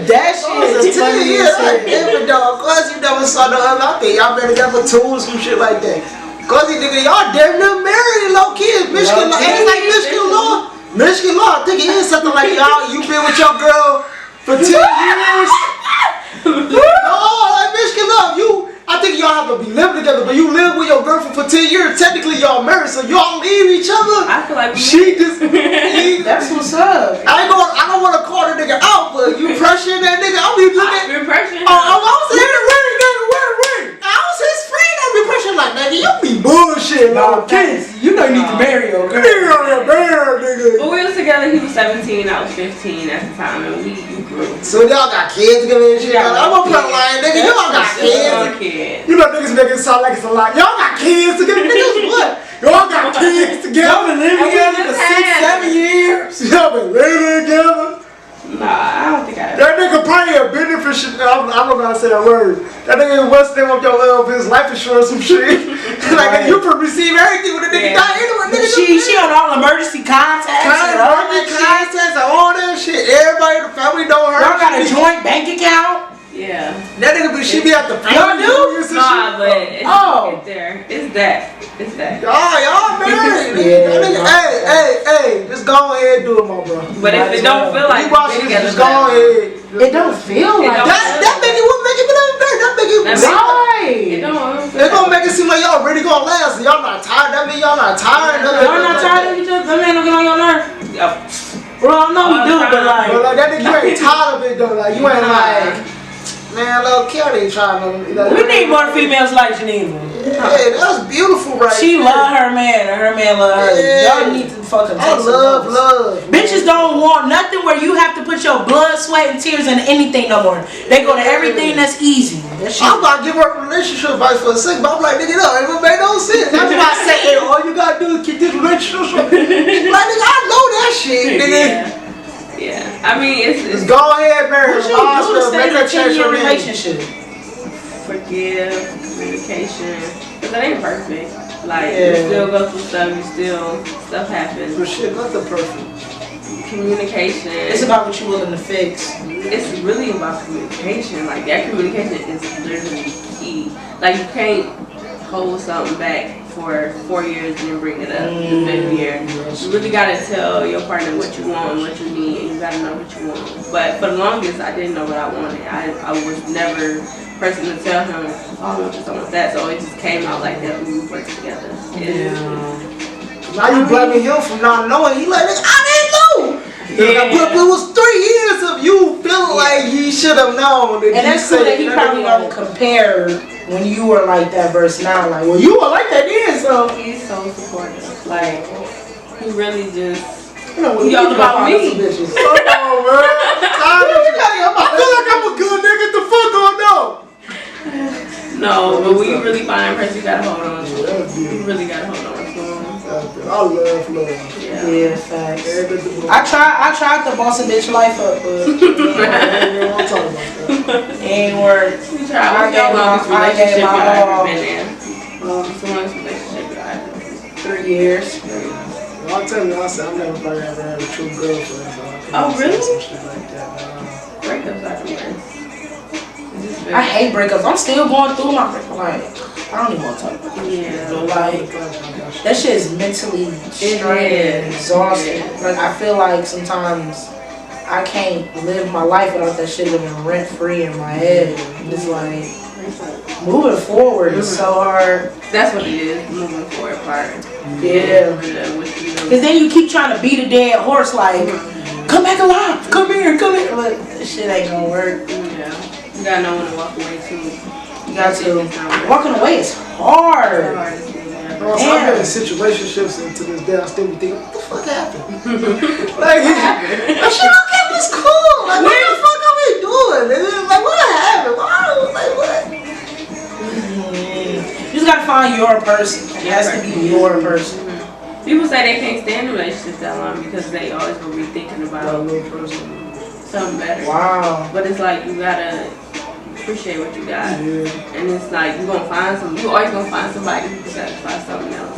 That shit is 10 years, like different dog. Cause you never saw the other. I think y'all better together for 2 or some shit like that. Cause you nigga, y'all damn near married, low kids. Michigan law, it's like Michigan law. Michigan law, I think it is something like y'all. You been with your girl for 10 years. Oh, like Michigan law, I think y'all have to be living together, but you live with your girlfriend for 10 years. Technically, y'all married, so y'all leave each other. I feel like she just. That's what's up. I don't want to call the nigga out, but you pressuring that nigga. I'll be looking. I've been pressuring. I was his friend. I was his friend. I'll be pressuring like, nigga, you be bullshit, No, no kids. you know you need to marry your girl. Nigga. But we was together. He was 17. I was 15 at the time, and we grew. So y'all got kids together and shit. I'm gonna put like, nigga, y'all got kids. You know niggas make it sound like it's a lot. Y'all got kids together. Niggas what? Y'all got kids together. Y'all been living together for 6-7 years. Y'all been living together. Nah, I don't think I. That nigga probably a beneficiary. I'm not gonna say that word. That nigga what's the name of your his life insurance some shit. Like you can receive everything when a nigga die anyway. Nigga, she on all emergency contacts and all that contacts and all that shit. Everybody in the family know her. Y'all got a joint bank account. Yeah. That nigga she be at the family. Y'all do? Nah, but it's there. It's that. Y'all married. Yeah. Hey, just go ahead and do it, my bro. But if it don't feel like just go ahead. It don't feel like that make it what make it that make it right. It's gonna make it seem like y'all really gonna last. Y'all not tired. That mean y'all not tired. Y'all not tired of each other? That man don't get on your nerve. Well, I know we do, but like that nigga, you ain't tired of it though. Like you ain't like. Man, little Kelly ain't trying to. We need more females like Geneva. Hey, that was beautiful, right? She love her man, and her man love her. Yeah. Y'all need to fucking. I love. Bitches don't want nothing where you have to put your blood, sweat, and tears into anything no more. They go to everything that's easy. I'm about to give her relationship advice for a second, but I'm like, nigga, no, it made no sense. That's why I say, hey, all you gotta do is keep this relationship. Like, nigga, I know that shit, nigga. Yeah, I mean, it's go ahead, marry her. What you do to stay in a 10-year relationship? Forgive, communication, because it ain't perfect. Like, you still go through stuff, stuff happens. But shit, nothing perfect. Communication. It's about what you're willing to fix. It's really about communication. Like, that communication is literally key. Like, you can't hold something back for 4 years and then bring it up the 5th year. You really gotta tell your partner what you want and what you need, and you gotta know what you want. But for the longest, I didn't know what I wanted. I was never the person to tell him, oh, I want this, I want that. So it just came out like that when we worked together. Now you blaming him for not knowing. He like, I didn't know. Yeah. But it was 3 years of you feeling like he should have known. And that's cool that he probably don't compare when you were like that versus now. Like, well, you were like that then, so. He's so supportive. Like, he really just, he all about me. Come on, man. I feel like I'm a good nigga. The fuck going on? No, but when you really find a person, you gotta hold on to it. You really gotta hold on to him. I love love. Yeah, facts. I tried to boss a bitch life up, but I'm talking about that. it ain't work. You try. What's your longest relationship you ever been in? What's the longest relationship you ever been in? 3 years. Well, I'll tell you, I said I've never probably ever had a true girlfriend. Oh, really? Some shit like that. Breakups are the worst. I hate breakups. I'm still going through my breakup. Like, I don't even want to talk about it. Yeah. But like, that shit is mentally straining and exhausting. Like, I feel like sometimes I can't live my life without that shit living rent free in my head. It's like, moving forward is so hard. That's what it is, moving forward part. Yeah. Because then you keep trying to beat a dead horse, like, come back alive, come here. But this shit ain't gonna work. Yeah. You gotta know when to walk away too. You got to. Walking away is hard. Bro, so I've been in situationships and to this day I still be thinking, what the fuck happened? Like, that shit okay, it's cool. Like, what the fuck are we doing? Like, what happened? What? You just gotta find your person. It has to be your person. People say they can't stand in relationships that long because they always will be thinking about something better. Wow. But it's like you gotta appreciate what you got. And it's like you always gonna find somebody who can satisfy something else.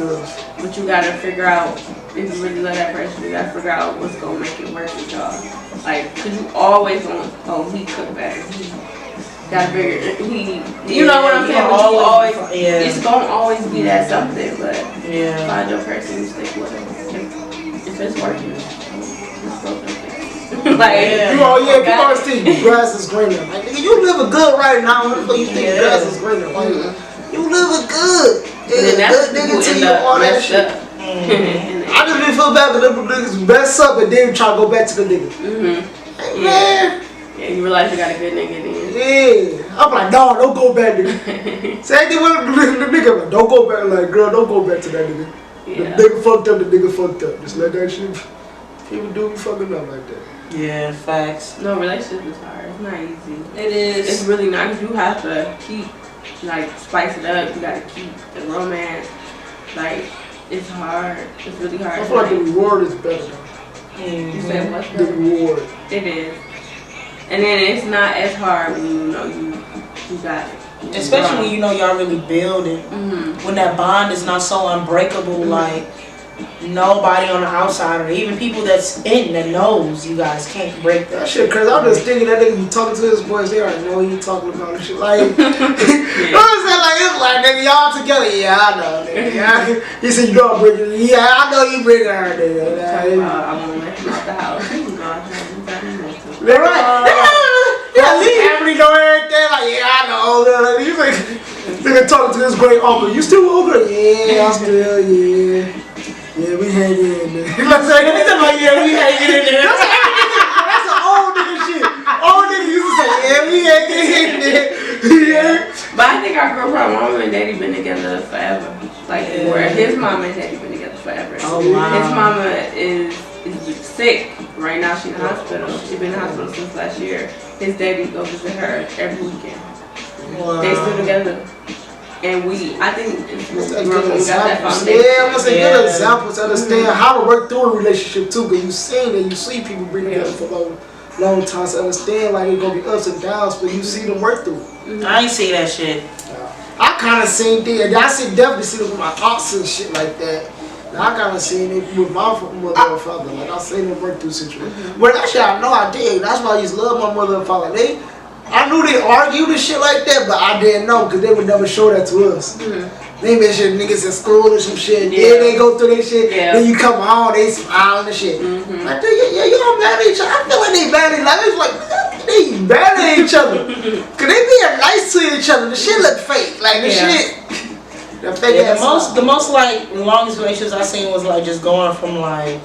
But you gotta figure out, if you really love that person, you gotta figure out what's gonna make it work with y'all. Like, cause you always gonna, he cook better. He got bigger. You know what I'm saying? But you always, it's gonna always be that something. But find your person and stick with it. If it's working, it's broken. Like, people always think grass is greener. Like, nigga, you living good right now. What the fuck you think grass is greener? Like, you living good. Good nigga till you all that shit. I just didn't feel bad because them niggas mess up and then try to go back to the nigga. Like, man. Yeah, you realize you got a good nigga then. Yeah. I'm like, no, don't go back, nigga. Same thing with the nigga. Like, don't go back. Like, girl, don't go back to that nigga. Yeah. The nigga fucked up, the nigga fucked up. Just let that shit. People do be fucking up like that. Yeah, facts. No, relationship is hard. It's not easy. It is. It's really not, because you have to keep, like, spice it up. You gotta keep the romance. Like, it's hard. It's really hard. I feel like the reward is better. You said what's The reward. It is. And then it's not as hard when you know you got it. Especially when you know y'all really building. When that bond is not so unbreakable, like nobody on the outside or even people that's in that knows you guys can't break that. That shit crazy. I'm just thinking that nigga be talking to his boys, they already know what he talking about and shit. Like, you know what I'm saying? Like, it's like, nigga, y'all together. Yeah, I know, nigga. Yeah. He said, you know I'm bringing her. Yeah, I know you bringing her, nigga. I won't let him out the house. He can go out there anytime he wants to. They're right. Yeah, family know everything. Like, yeah, I know. Like, he's like, nigga talking to his great uncle. You still over? Yeah, I'm still, yeah, we hanging in there. He's like, yeah, we hanging in there. That's an old nigga shit. Old nigga used to say, yeah, we hanging in there. Yeah. But I think our girlfriend, mom and daddy been together forever. Like, where his mom and daddy been together forever. Oh, wow. His mama is sick. Right now she's in the hospital. She's been in the hospital since last year. His daddy go visit her every weekend. Wow. They still together. And I think it's good got that examples. foundation. Yeah, I'm gonna say good examples to understand how to work through a relationship too. Because you seen it, you see people bring together for long times to understand like it's gonna be ups and downs, but you see them work through. I ain't see that shit. I kind of seen things. I definitely seen it with my aunts and shit like that. I kind of seen it with my mother and father. Like I seen them work through situations. But actually, I know I did. That's why I used to love my mother and father. I knew they argued and shit like that, but I didn't know because they would never show that to us. They mention niggas in school or some shit. Yeah, they go through their shit. Yeah. Then you come home, they smiling and shit. Like, y'all mad at each other. I feel like they mad at each other. It's like, they mad at each other. Because they being nice to each other. The shit look fake. Like, the shit. The fake ass the most like longest relationships I seen was like just going from like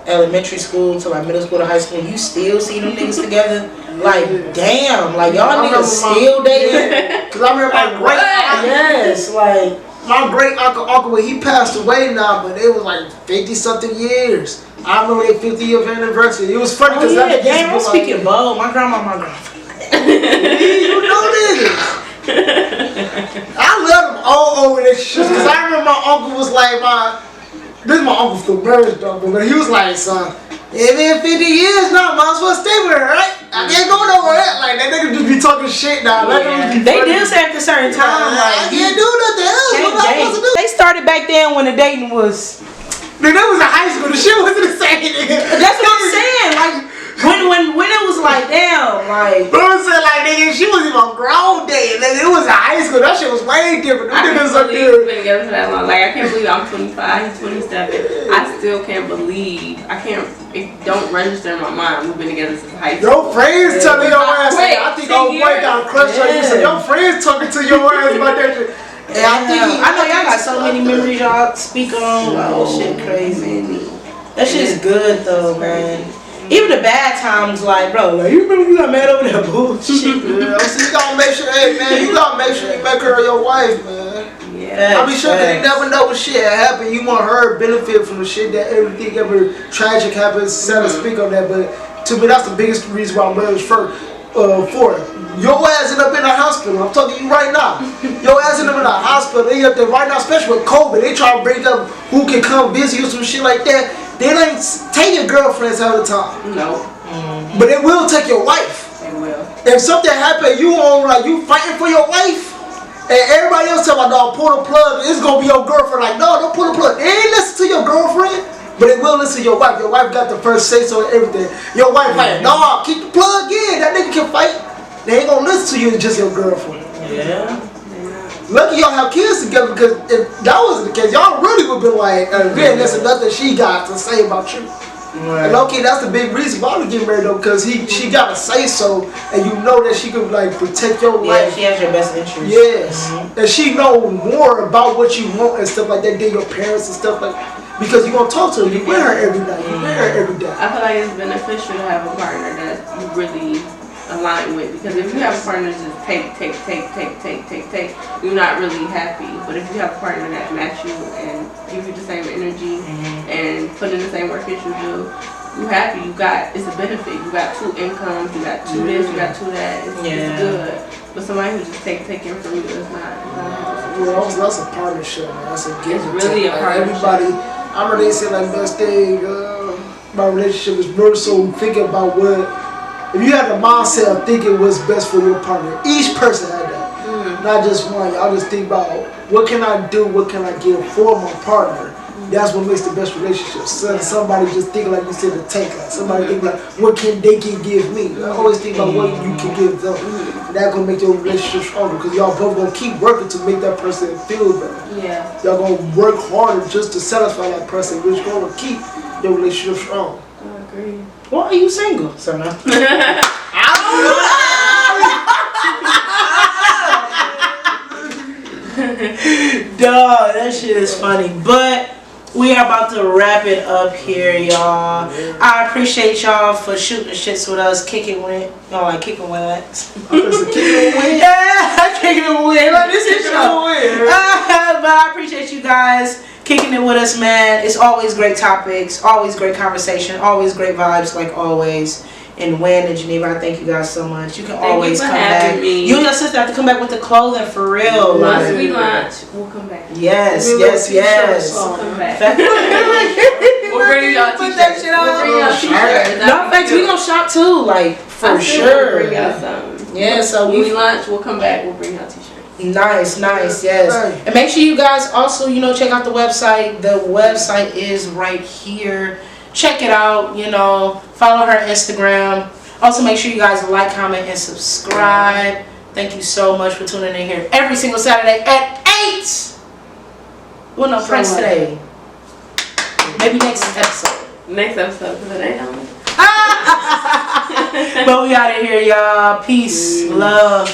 elementary school to like middle school to high school. You still see them niggas together. Like, damn, like y'all niggas still dating? Cause I remember my great uncle. Yes, like my great uncle when he passed away now, but it was like 50-something years. I remember their 50th anniversary. It was funny because damn, I'm speaking bold. My grandma. You know this. I love them old relationships because I remember my uncle was like this is my uncle from marriage, but he was like, son, it's been 50 years now, man, I'm supposed to stay with her, right? I can't go nowhere. Like, that nigga just be talking shit now. Yeah. They do say at a certain time, I can't do nothing else. What am I supposed to do? They started back then when the dating was... Nigga, that was in high school. The shit wasn't the same, nigga. That's what I'm saying. Like, when it was like, damn, like... But I'm saying, like, nigga, she was even grown day. Nigga, it was in high school. That shit was way different. I can't believe we've been together for that long. Like, I can't believe I'm 25, he's 27. I still can't believe. It don't register in my mind. We've been together since high school. Your friends telling your ass, I think old boy got a crush on you. So your friends talking to your ass about that shit. And I know y'all got so many memories y'all speak on. Oh, shit crazy. That shit's good though, man. Even the bad times, like, bro, like, you remember you got mad over that bullshit? Yeah, so you gotta make sure, hey man, you gotta make sure you make her your wife, man. Yeah. I be sure that you never know what shit happen. You want her to benefit from the shit that everything ever tragic happens, sad to speak on that, but to me that's the biggest reason why I'm marriage for it. Your ass end up in a hospital. I'm talking to you right now. Your ass end up in a hospital. They up there right now, especially with COVID. They try to bring up who can come visit you, some shit like that. They ain't take your girlfriends all the time. No. But they will take your wife. They will. If something happen, you on like you fighting for your wife, and everybody else tell my dog pull the plug. It's gonna be your girlfriend. Like no, don't pull the plug. They ain't listen to your girlfriend, but they will listen to your wife. Your wife got the first say so and everything. Your wife like, no, keep the plug in. That nigga can fight. They ain't gonna listen to you. It's just your girlfriend. Yeah. Lucky y'all have kids together because if that wasn't the case, y'all really would be like, man, there's nothing she got to say about you. Right. And okay, that's the big reason why we get married though, because she gotta say so, and you know that she could like protect your life. She has your best interest. Yes, and she know more about what you want and stuff like that than your parents and stuff like that. Because you gonna talk to her, you with her every night, you with her every day. I feel like it's beneficial to have a partner that you really align with, because if you have a partner that just take, you're not really happy. But if you have a partner that match you and give you the same energy and put in the same work as you do, you happy. You got, it's a benefit. You got 2 incomes. You got 2 this. You got 2 that. It's good. But somebody who just taking from you is not. Well, that's a partnership, man. That's a give and really take. a partnership. Everybody, I remember they said like best thing my relationship is more so thinking about what. If you had the mindset of thinking what's best for your partner, each person had that. Not just one. Y'all just think about what can I do, what can I give for my partner. That's what makes the best relationship. So somebody just think like you said to take like somebody think like what can they can give me. I always think about what you can give them. And that's gonna make your relationship stronger because y'all both gonna keep working to make that person feel better. Yeah. Y'all gonna work harder just to satisfy that person, which gonna keep your relationship strong. I agree. Why are you single? So no. Dog, that shit is funny. But we are about to wrap it up here, y'all. I appreciate y'all for shooting the shits with us, kicking with, kicking with us. Yeah, kicking it with. Like, this is show. But I appreciate you guys kicking it with us, man. It's always great topics, always great conversation, always great vibes, like always. And Win and Geneva, I thank you guys so much. You can always come back. Me. You and your sister have to come back with the clothing for real. Once we launch, we'll come back. Yes. We'll come back. We'll bring y'all t-shirts. Put that shit on. We'll bring y'all t-shirts. No, in fact, we gonna shop too, like for sure. We'll bring y'all some. Yeah, so when we launch, we'll come back. We'll bring y'all t-shirts. Nice, yes. And make sure you guys also, check out the website. The website is right here. Check it out, follow her Instagram. Also make sure you guys like, comment, and subscribe. Thank you so much for tuning in here every single Saturday at 8. Well, no, Prince today. Maybe next episode. Because it ain't on. But we out of here, y'all. Peace, love.